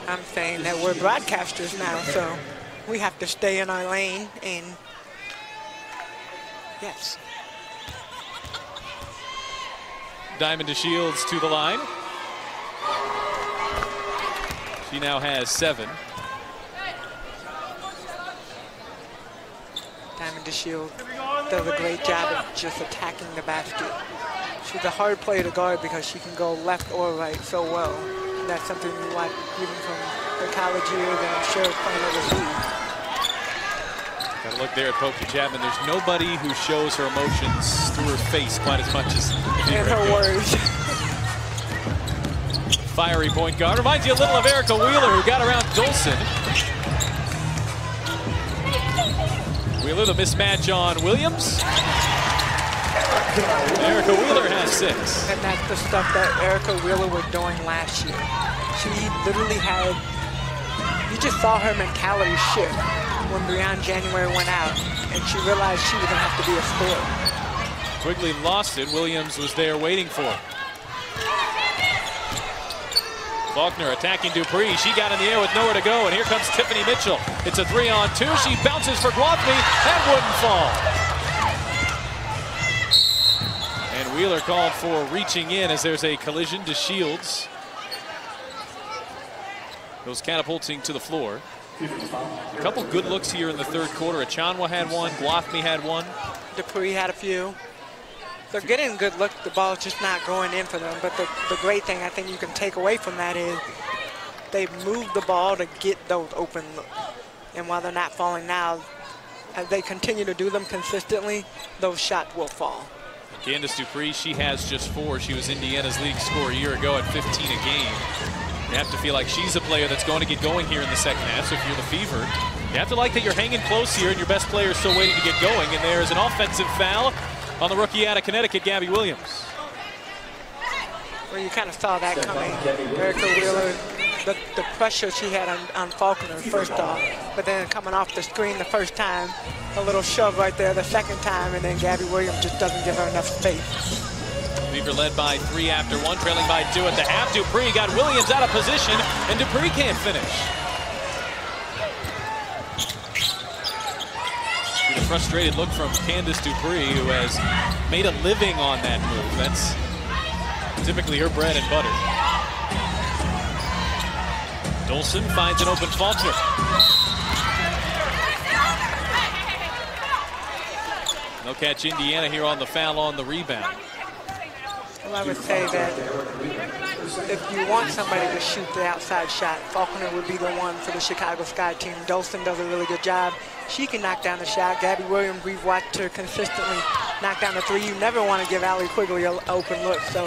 I'm saying that we're broadcasters now, so we have to stay in our lane, and yes. Diamond DeShields to the line. She now has 7. Diamond DeShields does a great job of just attacking the basket. She's a hard player to guard because she can go left or right so well. And that's something you like even from her college years, and I'm sure playing overseas. Got to look there at Pokey Chapman. There's nobody who shows her emotions through her face quite as much as and her words. Fiery point guard. Reminds you a little of Erica Wheeler, who got around Dolson. Wheeler, the mismatch on Williams. Erica Wheeler has 6. And that's the stuff that Erica Wheeler was doing last year. She literally had, you just saw her mentality shift when Breon January went out, and she realized she was going to have to be a scorer. Quigley lost it. Williams was there waiting for it. Faulkner attacking Dupree. She got in the air with nowhere to go, and here comes Tiffany Mitchell. It's a 3-on-2. She bounces for Guathmy. That wouldn't fall. And Wheeler called for reaching in as there's a collision to Shields. Goes catapulting to the floor. A couple good looks here in the third quarter. Achanwa had one. Guathmy had one. Dupree had a few. They're getting good looks. The ball's just not going in for them. But the great thing I think you can take away from that is they moved the ball to get those open looks. And while they're not falling now, as they continue to do them consistently, those shots will fall. Candace Dupree, she has just 4. She was Indiana's league scorer a year ago at 15 a game. You have to feel like she's a player that's going to get going here in the second half. So if you're the Fever, you have to like that you're hanging close here and your best player is still waiting to get going. And there's an offensive foul on the rookie out of Connecticut, Gabby Williams. Well, you kind of saw that coming. Erica Wheeler, the pressure she had on Faulkner first off, but then coming off the screen the first time, a little shove right there the second time, and then Gabby Williams just doesn't give her enough space. Fever led by 3 after 1, trailing by 2 at the half. Dupree got Williams out of position, and Dupree can't finish. A frustrated look from Candace Dupree, who has made a living on that move. That's typically her bread and butter. Dolson finds an open Faulkner. They'll catch Indiana here on the foul on the rebound. Well, I would say that if you want somebody to shoot the outside shot, Faulkner would be the one for the Chicago Sky team. Dolson does a really good job. She can knock down the shot. Gabby Williams, we've watched her consistently knock down the 3. You never want to give Allie Quigley an open look. So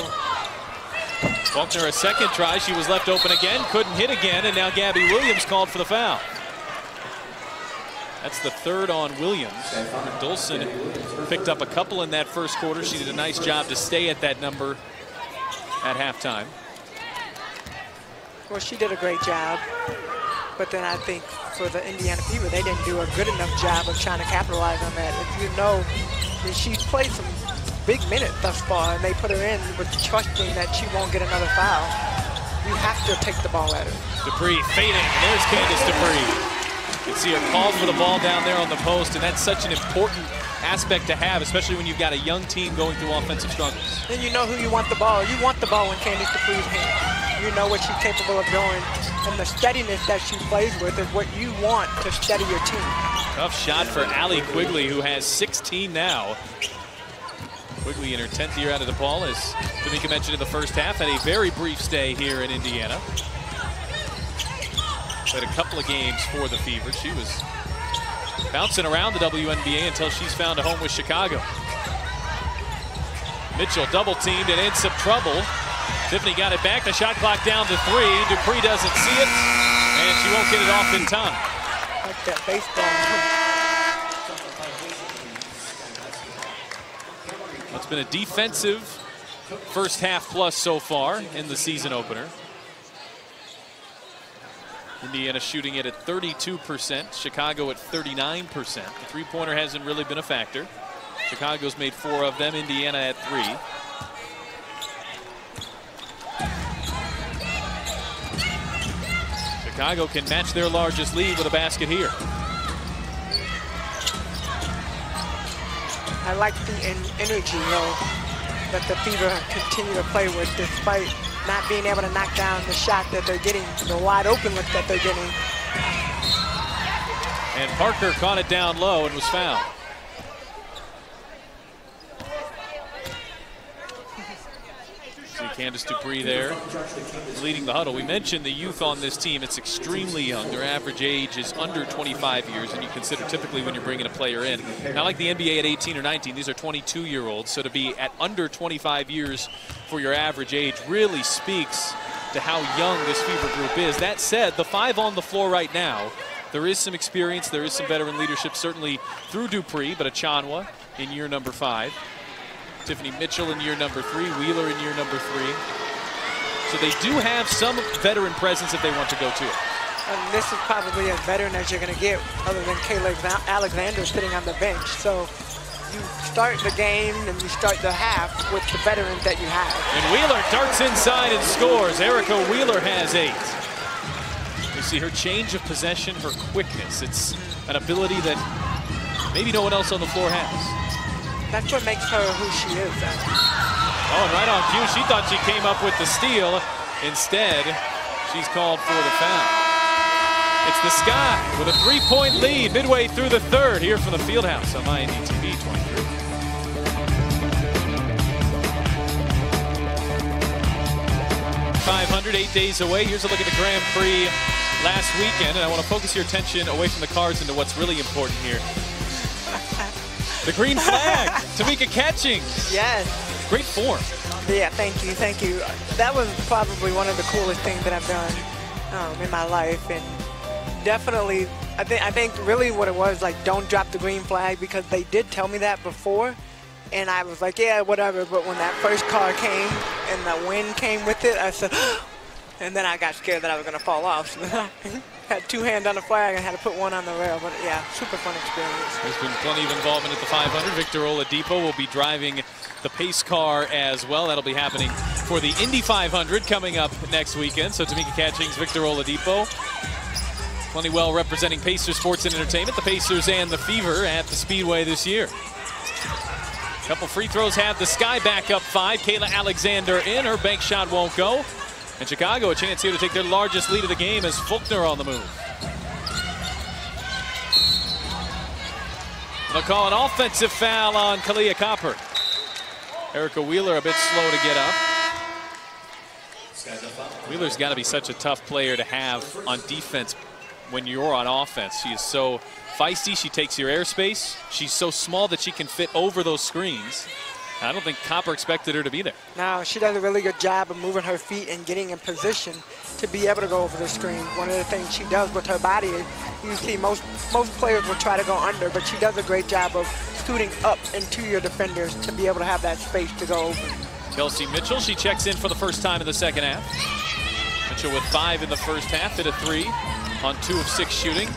Faulkner a second try. She was left open again, couldn't hit again, and now Gabby Williams called for the foul. That's the 3rd on Williams. Dolson picked up a couple in that first quarter. She did a nice job to stay at that number at halftime. Well, she did a great job. But then I think for the Indiana Fever, they didn't do a good enough job of trying to capitalize on that. If you know, she's played some big minutes thus far, and they put her in with trusting that she won't get another foul. You have to take the ball at her. Dupree fading. There's Candace Dupree. You can see her call for the ball down there on the post, and that's such an important aspect to have, especially when you've got a young team going through offensive struggles. Then you know who you want the ball. You want the ball when Candace Dupree's here. You know what she's capable of doing, and the steadiness that she plays with is what you want to steady your team. Tough shot for Allie Quigley, who has 16 now. Quigley in her 10th year out of DePaul, as Tamika mentioned in the first half, had a very brief stay here in Indiana. Played a couple of games for the Fever. She was bouncing around the WNBA until she's found a home with Chicago. Mitchell double teamed and in some trouble. Tiffany got it back. The shot clock down to 3. Dupree doesn't see it, and she won't get it off in time. Like that baseball. It's been a defensive first half plus so far in the season opener. Indiana shooting it at 32%, Chicago at 39%. The three-pointer hasn't really been a factor. Chicago's made 4 of them, Indiana at 3. Chicago can match their largest lead with a basket here. I like the energy, though, that the Fever continue to play with despite not being able to knock down the shot that they're getting, the wide open look that they're getting. And Parker caught it down low and was fouled. See Candace Dupree there leading the huddle. We mentioned the youth on this team. It's extremely young. Their average age is under 25 years, and you consider typically when you're bringing a player in. Not like the NBA at 18 or 19. These are 22-year-olds. So to be at under 25 years for your average age really speaks to how young this Fever group is. That said, the 5 on the floor right now, there is some experience. There is some veteran leadership, certainly through Dupree, but Achanwa in year number 5. Tiffany Mitchell in year number 3, Wheeler in year number 3. So they do have some veteran presence if they want to go to it. And this is probably as veteran as you're going to get, other than Kayla Alexander sitting on the bench. So you start the game and you start the half with the veterans that you have. And Wheeler darts inside and scores. Erica Wheeler has 8. You see her change of possession, her quickness. It's an ability that maybe no one else on the floor has. That's what makes her who she is, though. Oh, and right on cue, she thought she came up with the steal. Instead, she's called for the foul. It's the Sky with a 3-point lead midway through the 3rd here from the Fieldhouse on MyNDTV 23. .500, 8 days away. Here's a look at the Grand Prix last weekend, and I want to focus your attention away from the cards into what's really important here. The green flag, Tamika Catchings. Yes. Great form. Yeah, thank you, thank you. That was probably one of the coolest things that I've done in my life, and definitely, I think really what it was, like, don't drop the green flag, because they did tell me that before, and I was like, yeah, whatever. But when that first car came and the wind came with it, I said, and then I got scared that I was going to fall off. So I had 2 hands on the flag and had to put 1 on the rail. But yeah, super fun experience. There's been plenty of involvement at the 500. Victor Oladipo will be driving the pace car as well. That'll be happening for the Indy 500 coming up next weekend. So Tamika Catchings, Victor Oladipo, plenty well representing Pacers Sports and Entertainment, the Pacers and the Fever at the Speedway this year. Couple free throws have the Sky back up 5. Kayla Alexander in. Her bank shot won't go. And Chicago a chance here to take their largest lead of the game as Faulkner on the move. They'll call an offensive foul on Kalia Copper. Erica Wheeler a bit slow to get up. Wheeler's got to be such a tough player to have on defense when you're on offense. She is so feisty. She takes your airspace. She's so small that she can fit over those screens. I don't think Copper expected her to be there. No, she does a really good job of moving her feet and getting in position to be able to go over the screen. One of the things she does with her body is, you see most players will try to go under, but she does a great job of scooting up into your defenders to be able to have that space to go over. Kelsey Mitchell, she checks in for the first time in the second half. Mitchell with 5 in the first half, hit a 3 on 2 of 6 shooting.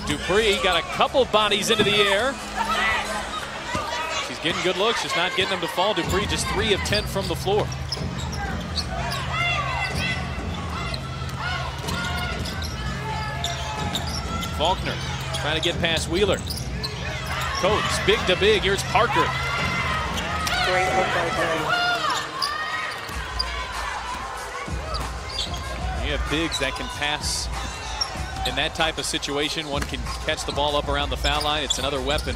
Dupree got a couple bodies into the air. She's getting good looks, just not getting them to fall. Dupree just 3 of 10 from the floor. Faulkner trying to get past Wheeler. Coates, big to big. Here's Parker. Great look right there. You have bigs that can pass in that type of situation. One can catch the ball up around the foul line. It's another weapon.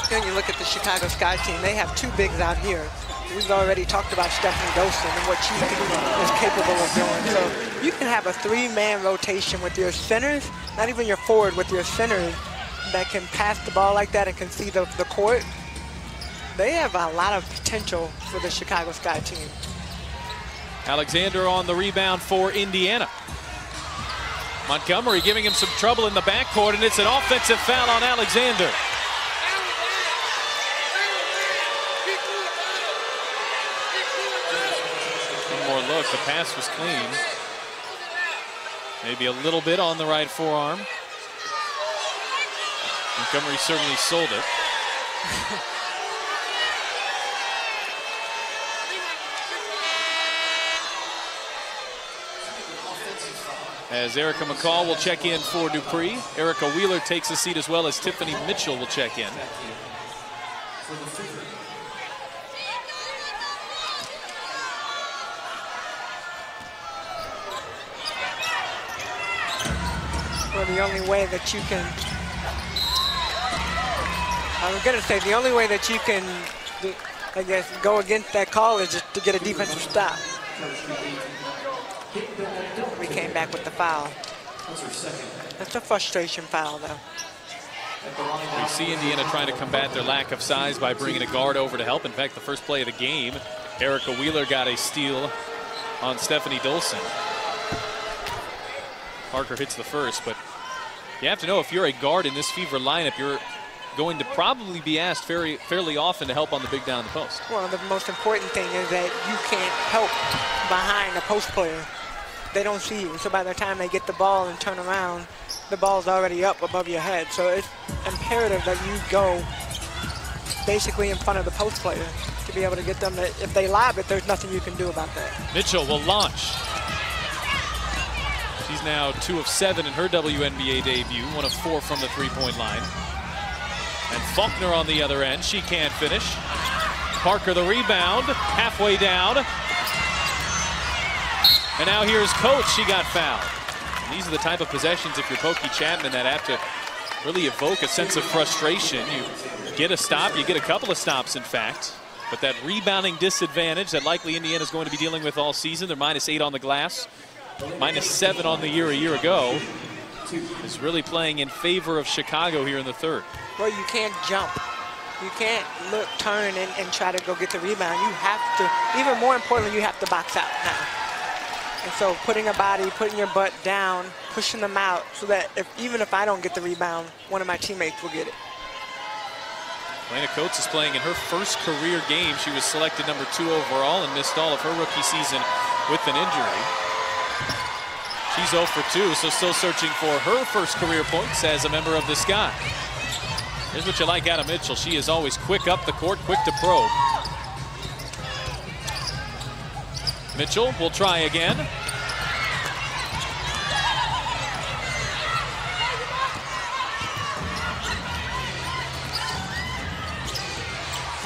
When you look at the Chicago Sky team, they have 2 bigs out here. We've already talked about Stephanie Dolson and what she is capable of doing. So you can have a 3-man rotation with your centers, not even your forward, with your centers that can pass the ball like that and can see the court. They have a lot of potential for the Chicago Sky team. Alexander on the rebound for Indiana. Montgomery giving him some trouble in the backcourt, and it's an offensive foul on Alexander. One more look, the pass was clean. Maybe a little bit on the right forearm. Montgomery certainly sold it. As Erica McCall will check in for Dupree. Erica Wheeler takes a seat as well as Tiffany Mitchell will check in. Well, the only way that you can, I was going to say, the only way that you can, I guess, go against that call is just to get a defensive stop. We came back with the foul. That's a frustration foul, though. We see Indiana trying to combat their lack of size by bringing a guard over to help. In fact, the first play of the game, Erica Wheeler got a steal on Stephanie Dolson. Parker hits the first, but you have to know if you're a guard in this Fever lineup, you're going to probably be asked fairly often to help on the big down the post. Well, the most important thing is that you can't help behind a post player. They don't see you. So by the time they get the ball and turn around, the ball's already up above your head. So it's imperative that you go basically in front of the post player to be able to get them to, if they lob it, there's nothing you can do about that. Mitchell will launch. She's now 2 of 7 in her WNBA debut, 1 of 4 from the three-point line. And Faulkner on the other end, she can't finish. Parker the rebound, halfway down. And now here's Coates, she got fouled. And these are the type of possessions, if you're Pokey Chapman, that have to really evoke a sense of frustration. You get a stop, you get a couple of stops, in fact. But that rebounding disadvantage that likely Indiana's going to be dealing with all season, they're -8 on the glass, -7 on the year a year ago, is really playing in favor of Chicago here in the third. Well, you can't jump. You can't look, turn, and try to go get the rebound. You have to, even more importantly, you have to box out now. And so putting a body, putting your butt down, pushing them out so that even if I don't get the rebound, one of my teammates will get it. Elena Coates is playing in her first career game. She was selected number 2 overall and missed all of her rookie season with an injury. She's 0 for 2, so still searching for her first career points as a member of the Sky. Here's what you like out of Mitchell. She is always quick up the court, quick to probe. Mitchell will try again.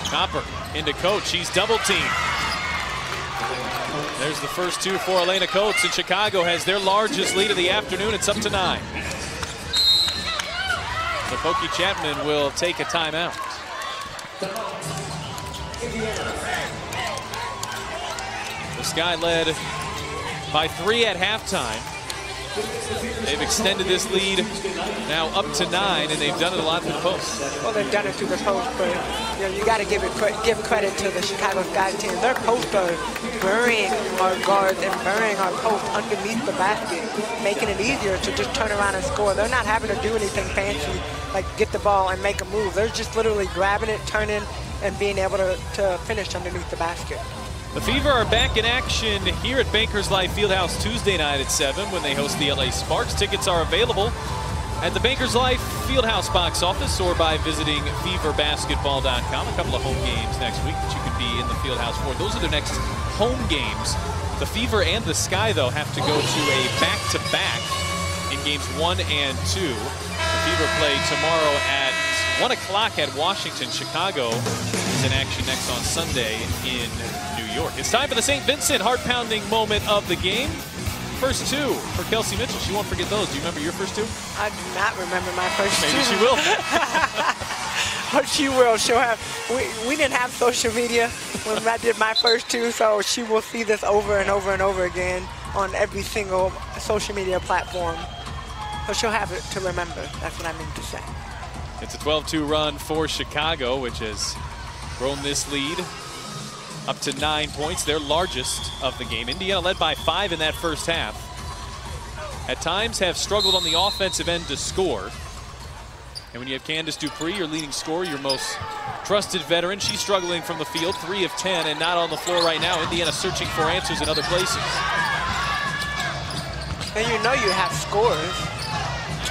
Copper into Coates. She's double teamed. There's the first 2 for Elena Coates, and Chicago has their largest lead of the afternoon. It's up to 9. So Pokey Chapman will take a timeout. The Sky led by 3 at halftime. They've extended this lead now up to 9, and they've done it a lot through the post. Well, they've done it through the post, but you got to give credit to the Chicago Sky team. Their posts are burying our guards and burying our posts underneath the basket, making it easier to just turn around and score. They're not having to do anything fancy, like get the ball and make a move. They're just literally grabbing it, turning, and being able to finish underneath the basket. The Fever are back in action here at Bankers Life Fieldhouse Tuesday night at 7 when they host the LA Sparks. Tickets are available at the Bankers Life Fieldhouse box office or by visiting feverbasketball.com. A couple of home games next week that you can be in the Fieldhouse for. Those are their next home games. The Fever and the Sky, though, have to go to a back-to-back in games 1 and 2. The Fever play tomorrow at 1 o'clock at Washington. Chicago is in action next on Sunday in New York. It's time for the St. Vincent heart-pounding moment of the game. First 2 for Kelsey Mitchell. She won't forget those. Do you remember your first 2? I do not remember my first 2. Maybe she will. But she will. She'll have. We didn't have social media when I did my first 2, so she will see this over and over and over again on every single social media platform. So she'll have it to remember. That's what I mean to say. It's a 12-2 run for Chicago, which has grown this lead up to 9 points, their largest of the game. Indiana led by 5 in that first half. At times have struggled on the offensive end to score. And when you have Candace Dupree, your leading scorer, your most trusted veteran, she's struggling from the field, 3 of 10 and not on the floor right now. Indiana searching for answers in other places. And you know you have scorers.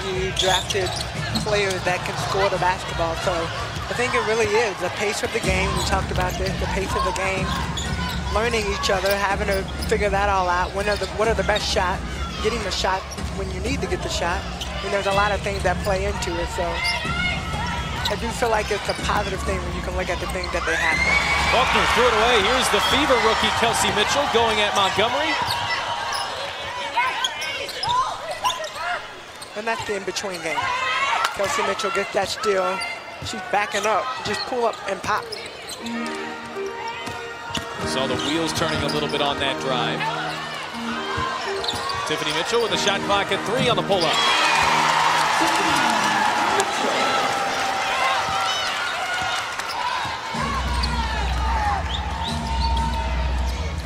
You drafted players that can score the basketball. So I think it really is the pace of the game. We talked about this, the pace of the game, learning each other, having to figure that all out. What are the best shots, getting the shot when you need to get the shot. And there's a lot of things that play into it. So I do feel like it's a positive thing when you can look at the things that they have. Faulkner threw it away. Here's the Fever rookie, Kelsey Mitchell, going at Montgomery. And that's the in-between game. Kelsey Mitchell gets that steal. She's backing up. Just pull up and pop. Saw the wheels turning a little bit on that drive. Tiffany Mitchell with a shot clock at 3 on the pull-up.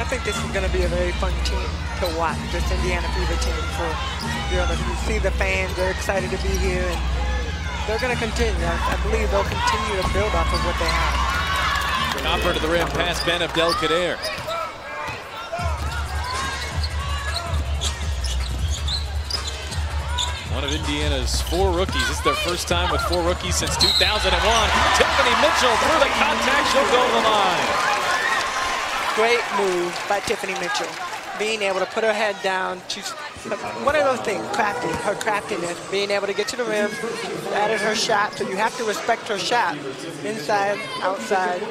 I think this is going to be a very fun team to watch, this Indiana Fever team. You see the fans, they're excited to be here, and they're going to continue. I believe they'll continue to build off of what they have. Copper to the rim, past Ben Abdelkader. One of Indiana's 4 rookies. This is their first time with 4 rookies since 2001. Tiffany Mitchell through the contact, she'll go to the line. Great move by Tiffany Mitchell. Being able to put her head down. She's one of those things, crafty, her craftiness, being able to get to the rim, added her shot, so you have to respect her shot. Inside, outside.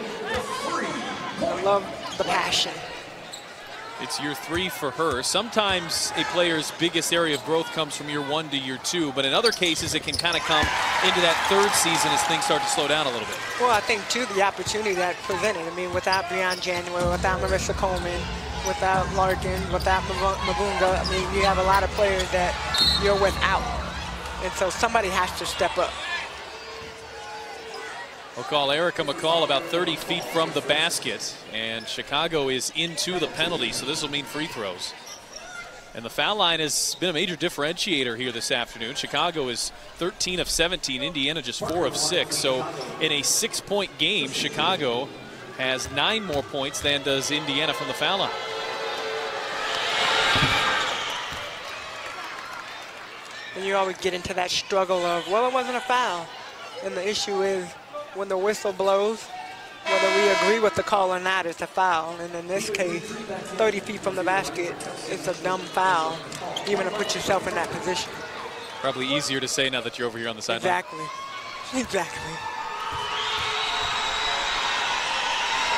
I love the passion. It's year 3 for her. Sometimes a player's biggest area of growth comes from year 1 to year 2, but in other cases it can kind of come into that 3rd season as things start to slow down a little bit. Well, I think, too, the opportunity that presented. I mean, without Breon January, without Marissa Coleman, without Larkin, without Mabunga, I mean, you have a lot of players that you're without. And so somebody has to step up. We'll call Erica McCall about 30 feet from the basket, and Chicago is into the penalty, so this will mean free throws. And the foul line has been a major differentiator here this afternoon. Chicago is 13 of 17, Indiana just 4 of 6. So in a 6-point game, Chicago has 9 more points than does Indiana from the foul line. And you always get into that struggle of, well, it wasn't a foul. And the issue is, when the whistle blows, whether we agree with the call or not, it's a foul. And in this case, 30 feet from the basket, it's a dumb foul, even to put yourself in that position. Probably easier to say now that you're over here on the sideline. Exactly. Exactly.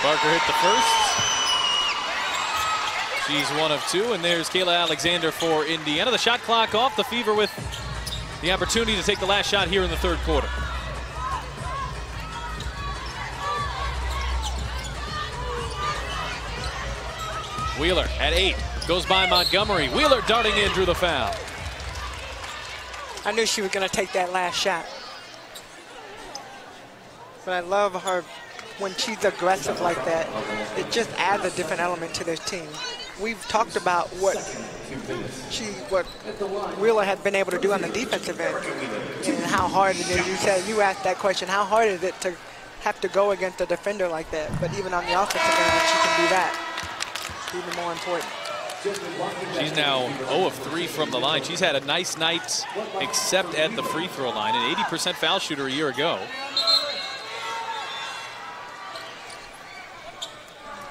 Barker hit the first. She's 1 of 2, and there's Kayla Alexander for Indiana. The shot clock off. The Fever with the opportunity to take the last shot here in the 3rd quarter. Wheeler at 8, goes by Montgomery. Wheeler darting in, drew the foul. I knew she was going to take that last shot. But I love her when she's aggressive like that. It just adds a different element to this team. We've talked about what Wheeler has been able to do on the defensive end and how hard it is. You asked that question, how hard is it to have to go against a defender like that? But even on the offensive end, she can do that. Even more important. She's now 0 of 3 from the line. She's had a nice night except at the free throw line. An 80% foul shooter a year ago.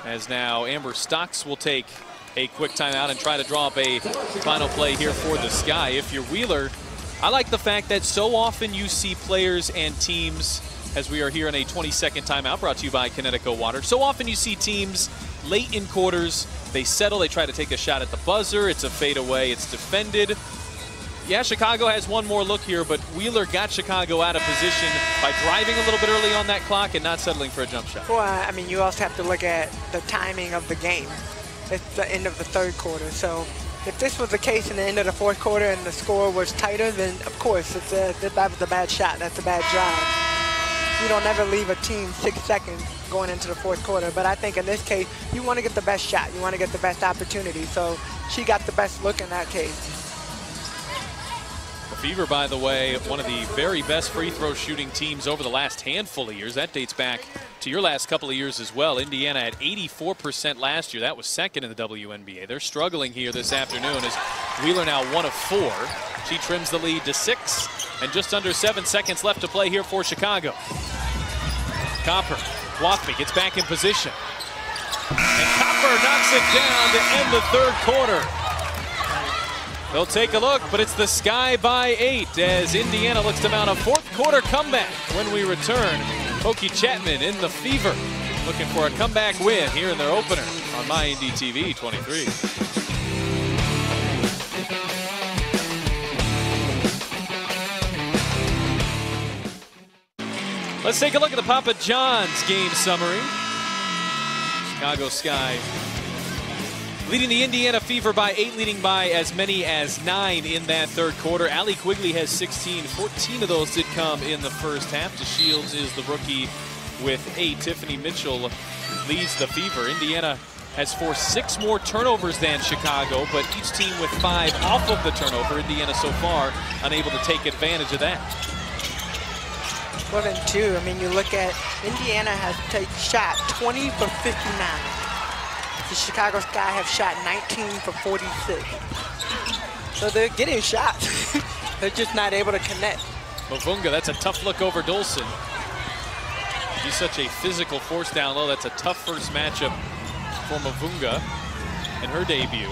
As now Amber Stocks will take a quick timeout and try to draw up a final play here for the Sky. If you're Wheeler, I like the fact that so often you see players and teams, as we are here in a 20-second timeout brought to you by Connecticut Water, so often you see teams late in quarters, they settle, they try to take a shot at the buzzer, it's a fadeaway, it's defended. Yeah, Chicago has one more look here, but Wheeler got Chicago out of position by driving a little bit early on that clock and not settling for a jump shot. Well, I mean, you also have to look at the timing of the game. It's the end of the 3rd quarter, so if this was the case in the end of the 4th quarter and the score was tighter, then of course that was a bad shot, that's a bad drive. You don't ever leave a team 6 seconds going into the 4th quarter. But I think in this case, you want to get the best shot. You want to get the best opportunity. So she got the best look in that case. The Fever, by the way, one of the very best free throw shooting teams over the last handful of years. That dates back to your last couple of years as well. Indiana at 84% last year. That was 2nd in the WNBA. They're struggling here this afternoon as Wheeler now 1 of 4. She trims the lead to 6, and just under 7 seconds left to play here for Chicago. Copper, Wathby gets back in position. And Copper knocks it down to end the 3rd quarter. They'll take a look, but it's the Sky by 8 as Indiana looks to mount a 4th quarter comeback when we return. Pokey Chapman in the Fever looking for a comeback win here in their opener on MyNDTV 23. Let's take a look at the Papa John's game summary. Chicago Sky leading the Indiana Fever by 8, leading by as many as 9 in that 3rd quarter. Allie Quigley has 16. 14 of those did come in the first half. DeShields is the rookie with 8. Tiffany Mitchell leads the Fever. Indiana has forced 6 more turnovers than Chicago, but each team with 5 off of the turnover. Indiana so far unable to take advantage of that. More than 2. I mean, you look at Indiana has shot 20 for 59. The Chicago Sky have shot 19 for 46. So they're getting shots. They're just not able to connect. Mavunga, that's a tough look over Dolson. He's such a physical force down low. That's a tough first matchup for Mavunga in her debut.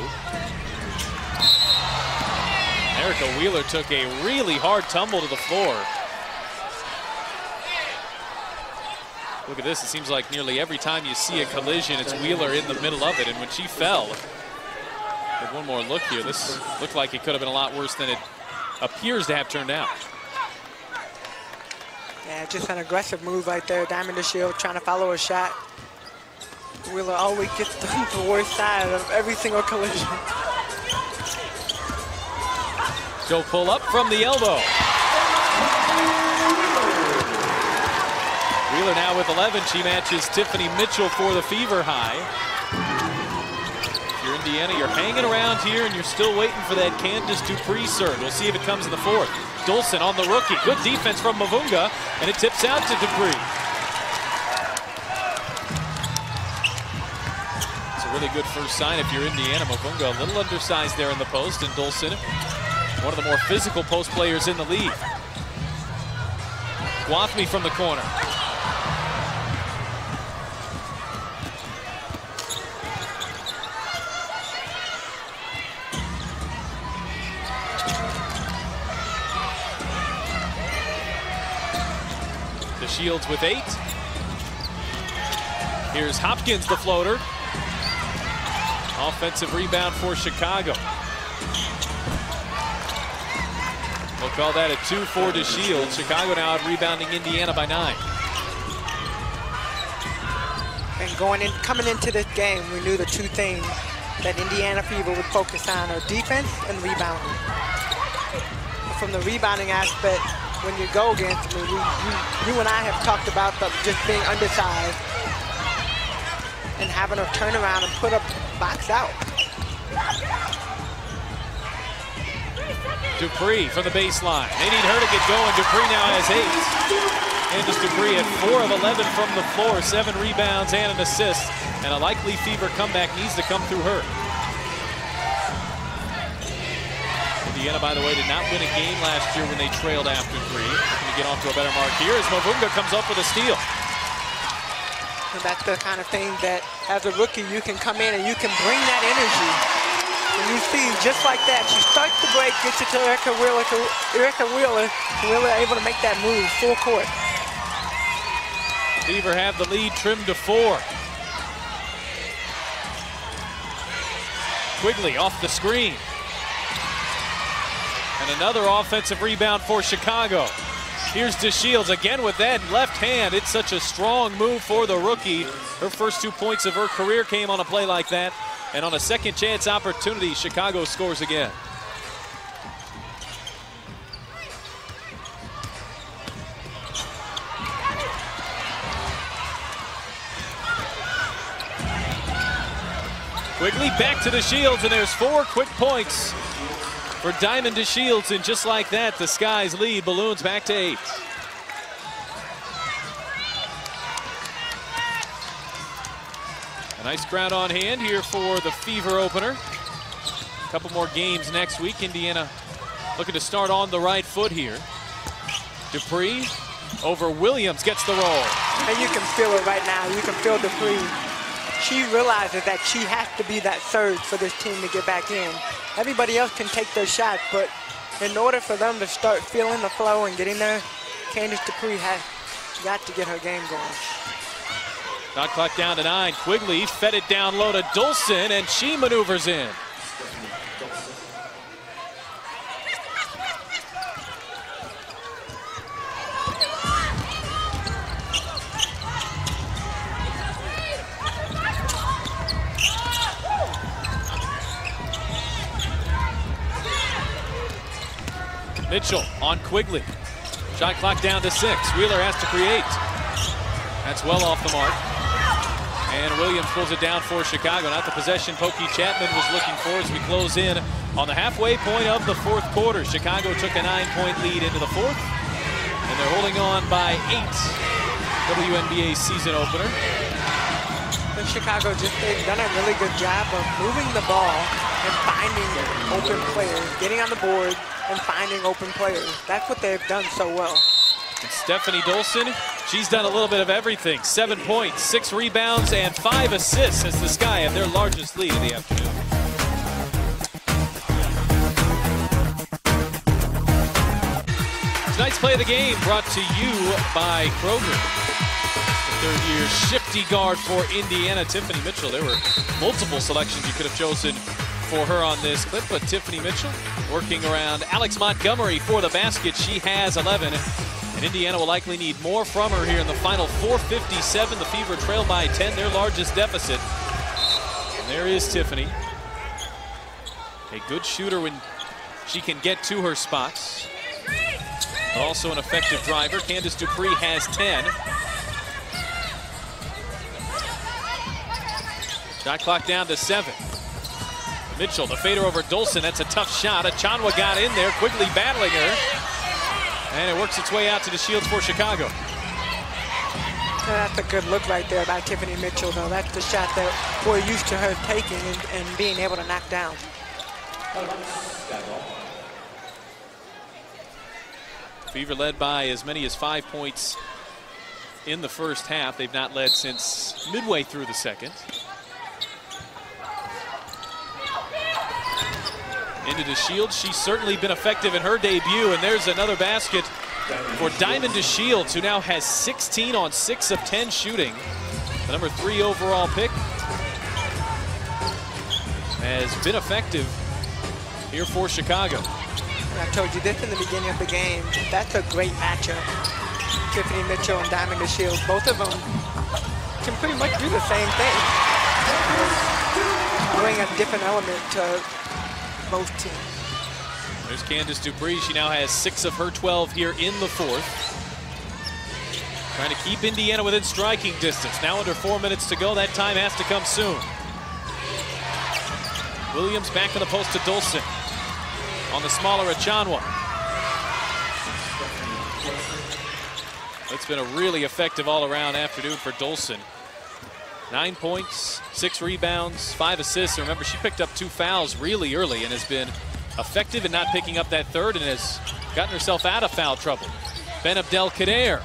Erica Wheeler took a really hard tumble to the floor. Look at this, it seems like nearly every time you see a collision, it's Wheeler in the middle of it, and when she fell, with one more look here, this looked like it could have been a lot worse than it appears to have turned out. Yeah, just an aggressive move right there. Diamond DeShields trying to follow a shot. Wheeler always gets the worst side of every single collision. She'll pull up from the elbow. Wheeler now with 11. She matches Tiffany Mitchell for the Fever high. If you're Indiana, you're hanging around here and you're still waiting for that Candace Dupree serve. We'll see if it comes in the fourth. Dolson on the rookie. Good defense from Mavunga, and it tips out to Dupree. It's a really good first sign if you're Indiana. Mavunga a little undersized there in the post, and Dolson, one of the more physical post players in the league. Guathmy from the corner. Shields with 8. Here's Hopkins, the floater. Offensive rebound for Chicago. We'll call that a 2 for DeShields. Chicago now out rebounding Indiana by 9. And coming into this game, we knew the 2 things that Indiana Fever would focus on are defense and rebounding. From the rebounding aspect, when you go against me, you and I have talked about just being undersized and having her turn around and put a box out. Dupree from the baseline. They need her to get going. Dupree now has 8. Candace Dupree at 4 of 11 from the floor, 7 rebounds and an assist. And a likely Fever comeback needs to come through her. Indiana, by the way, did not win a game last year when they trailed after 3. Going to get off to a better mark here as Mavunga comes up with a steal. And that's the kind of thing that, as a rookie, you can come in and you can bring that energy. And you see, just like that, she starts the break, gets it to Erica Wheeler able to make that move, full court. Fever have the lead trimmed to 4. Quigley off the screen. And another offensive rebound for Chicago. Here's DeShields again with that left hand. It's such a strong move for the rookie. Her first 2 points of her career came on a play like that. And on a second chance opportunity, Chicago scores again. Quigley back to DeShields, and there's 4 quick points for Diamond DeShields, and just like that, the Sky's lead balloons back to 8. A nice crowd on hand here for the Fever opener. A couple more games next week. Indiana looking to start on the right foot here. Dupree over Williams gets the roll. And you can feel it right now. You can feel Dupree. She realizes that she has to be that surge for this team to get back in. Everybody else can take their shot, but in order for them to start feeling the flow and getting there, Candace Dupree has got to get her game going. Shot clock down to 9. Quigley fed it down low to Dolson, and she maneuvers in. Mitchell on Quigley. Shot clock down to 6. Wheeler has to create. That's well off the mark. And Williams pulls it down for Chicago. Not the possession Pokey Chapman was looking for as we close in on the halfway point of the 4th quarter. Chicago took a 9-point lead into the 4th. And they're holding on by 8. WNBA season opener. And Chicago they've done a really good job of moving the ball and finding open players, getting on the board and finding open players. That's what they've done so well. And Stephanie Dolson, she's done a little bit of everything. 7 points, 6 rebounds, and 5 assists as the Sky have their largest lead of the afternoon. Tonight's play of the game brought to you by Kroger. The third-year shifty guard for Indiana, Tiffany Mitchell. There were multiple selections you could have chosen for her on this clip, but Tiffany Mitchell working around Alex Montgomery for the basket. She has 11, and Indiana will likely need more from her here in the final 4:57. The Fever trail by 10, their largest deficit. And there is Tiffany. A good shooter when she can get to her spots. Also an effective driver. Candace Dupree has 10. Shot clock down to 7. Mitchell, the fader over Dolson. That's a tough shot. Achanwa got in there, quickly battling her. And it works its way out to the Shields for Chicago. That's a good look right there by Tiffany Mitchell, though. That's the shot that we're used to her taking and being able to knock down. Fever led by as many as 5 points in the first half. They've not led since midway through the second. Into the Shields. She's certainly been effective in her debut, and there's another basket for Diamond DeShields, who now has 16 on 6 of 10 shooting. The number 3 overall pick has been effective here for Chicago. I told you this in the beginning of the game. That's a great matchup. Tiffany Mitchell and Diamond DeShields, both of them can pretty much do the same thing. Bring a different element to both teams. There's Candace Dupree. She now has 6 of her 12 here in the fourth. Trying to keep Indiana within striking distance. Now under 4 minutes to go. That time has to come soon. Williams back in the post to Dolson. On the smaller Achanwa. It's been a really effective all-around afternoon for Dolson. 9 points, 6 rebounds, 5 assists. Remember, she picked up 2 fouls really early and has been effective in not picking up that third and has gotten herself out of foul trouble. Ben Abdelkader.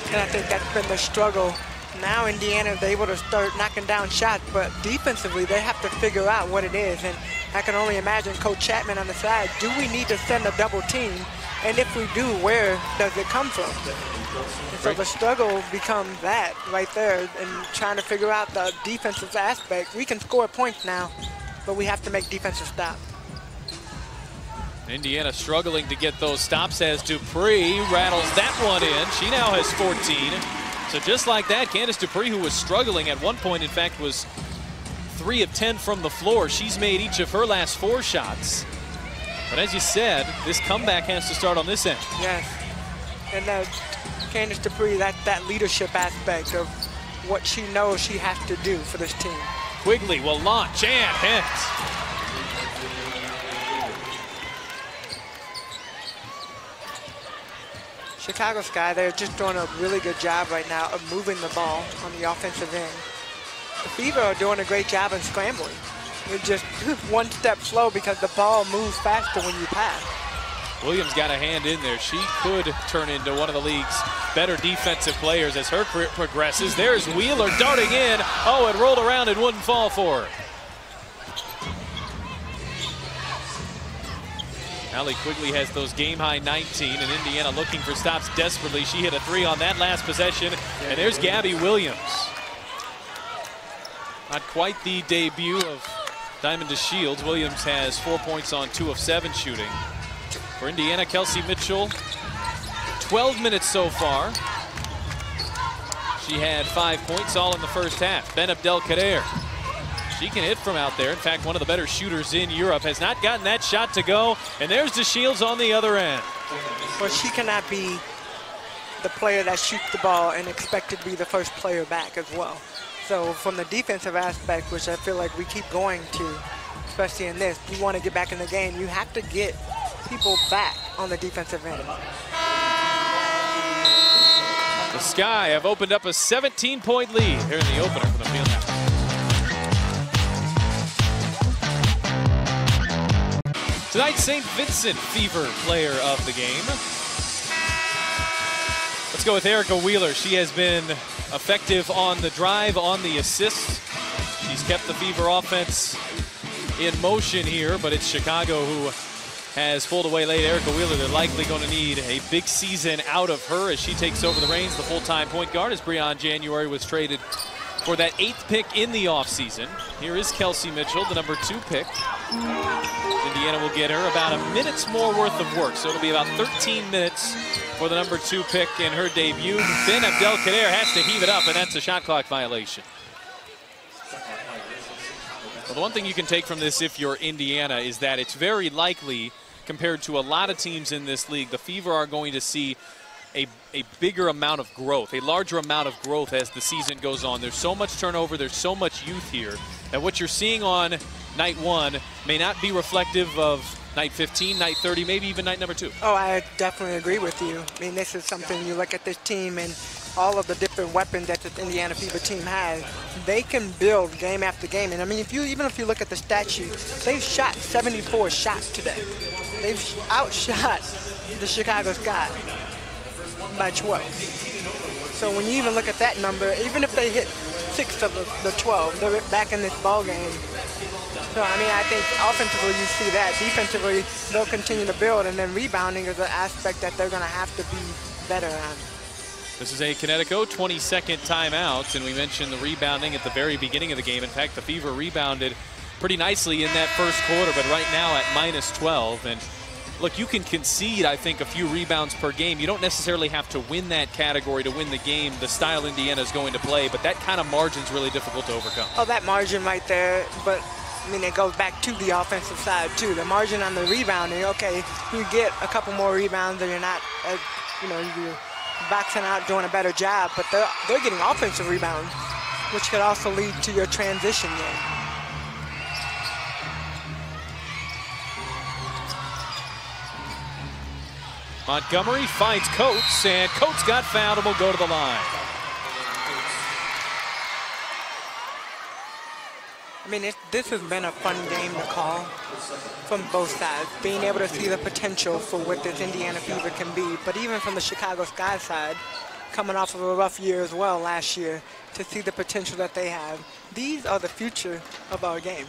And I think that's been the struggle. Now Indiana is able to start knocking down shots, but defensively they have to figure out what it is. And I can only imagine Coach Chapman on the side. Do we need to send a double team? And if we do, where does it come from? And so the struggle becomes that right there and trying to figure out the defensive aspect. We can score points now, but we have to make defensive stops. Indiana struggling to get those stops as Dupree rattles that one in. She now has 14. So just like that, Candace Dupree, who was struggling at one point, in fact, was 3 of 10 from the floor. She's made each of her last 4 shots. But as you said, this comeback has to start on this end. Yes. And Candace Dupree, that leadership aspect of what she knows she has to do for this team. Quigley will launch and hit. Chicago Sky, they're just doing a really good job right now of moving the ball on the offensive end. The Fever are doing a great job in scrambling. They're just one step slow because the ball moves faster when you pass. Williams got a hand in there. She could turn into one of the league's better defensive players as her career progresses. There's Wheeler darting in. Oh, it rolled around and wouldn't fall for her. Allie Quigley has those game-high 19, and Indiana looking for stops desperately. She hit a 3 on that last possession, and there's Gabby Williams. Not quite the debut of Diamond DeShields. Williams has 4 points on 2 of 7 shooting. For Indiana, Kelsey Mitchell, 12 minutes so far. She had 5 points all in the first half. Ben Abdelkader. She can hit from out there. In fact, one of the better shooters in Europe has not gotten that shot to go. And there's DeShields on the other end. Well, she cannot be the player that shoots the ball and expected to be the first player back as well. So from the defensive aspect, which I feel like we keep going to, especially in this, you want to get back in the game, you have to get people back on the defensive end. The Sky have opened up a 17-point lead here in the opener for the field house. Tonight's St. Vincent Fever player of the game. Let's go with Erica Wheeler. She has been effective on the drive, on the assist. She's kept the Fever offense in motion here, but it's Chicago who has pulled away late. Erica Wheeler, they're likely going to need a big season out of her as she takes over the reins. The full-time point guard as Breon January was traded for that 8th pick in the offseason. Here is Kelsey Mitchell, the number 2 pick. Indiana will get her about a minute's more worth of work, so it'll be about 13 minutes for the number 2 pick in her debut. Ben Abdelkader has to heave it up, and that's a shot clock violation. Well, the one thing you can take from this if you're Indiana is that it's very likely, compared to a lot of teams in this league, the Fever are going to see a bigger amount of growth, a larger amount of growth as the season goes on. There's so much turnover, there's so much youth here, that what you're seeing on night 1 may not be reflective of night 15, night 30, maybe even night number 2. Oh, I definitely agree with you. I mean, this is something, you look at this team and all of the different weapons that this Indiana Fever team has, they can build game after game. And I mean, even if you look at the stat sheet, they've shot 74 shots today. They've outshot the Chicago Sky by 12. So when you even look at that number, even if they hit 6 of the 12, they're back in this ball game. So I mean, I think offensively you see that. Defensively, they'll continue to build, and then rebounding is an aspect that they're going to have to be better on. This is a Connecticut 22nd timeout, and we mentioned the rebounding at the very beginning of the game. In fact, the Fever rebounded pretty nicely in that first quarter, but right now at -12. And look, you can concede, I think, a few rebounds per game. You don't necessarily have to win that category to win the game, the style Indiana is going to play, but that kind of margin is really difficult to overcome. Oh, that margin right there, but I mean, it goes back to the offensive side, too. The margin on the rebounding, okay, you get a couple more rebounds and you're not, you're boxing out doing a better job, but they're getting offensive rebounds, which could also lead to your transition game. Montgomery finds Coates, and Coates got fouled and will go to the line. I mean, this has been a fun game to call from both sides, being able to see the potential for what this Indiana Fever can be. But even from the Chicago Sky side, coming off of a rough year as well last year, to see the potential that they have. These are the future of our game,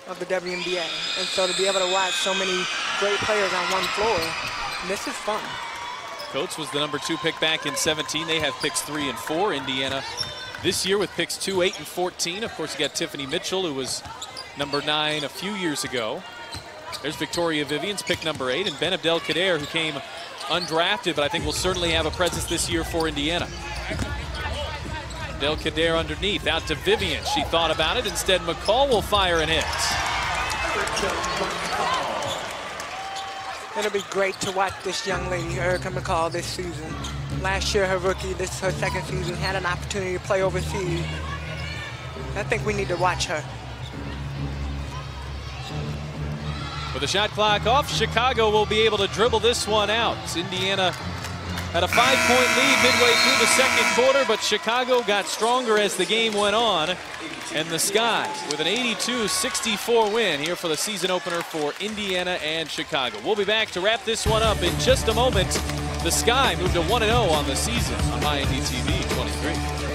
of the WNBA. And so to be able to watch so many great players on one floor, this is fun. Coates was the number 2 pick back in 17. They have picks 3 and 4. Indiana this year with picks 2, 8, and 14. Of course, you got Tiffany Mitchell, who was number 9 a few years ago. There's Victoria Vivian's pick number 8, and Ben Abdelkader, who came undrafted, but I think will certainly have a presence this year for Indiana. Abdelkader underneath, out to Vivian. She thought about it. Instead, McCall will fire and hit. It'll be great to watch this young lady, Erica McCall, this season. Last year, her rookie, this is her 2nd season, had an opportunity to play overseas. I think we need to watch her. With the shot clock off, Chicago will be able to dribble this one out. Indiana had a 5-point lead midway through the 2nd quarter, but Chicago got stronger as the game went on. And the Sky with an 82-64 win here for the season opener for Indiana and Chicago. We'll be back to wrap this one up in just a moment. The Sky moved to 1-0 on the season on IND TV 23.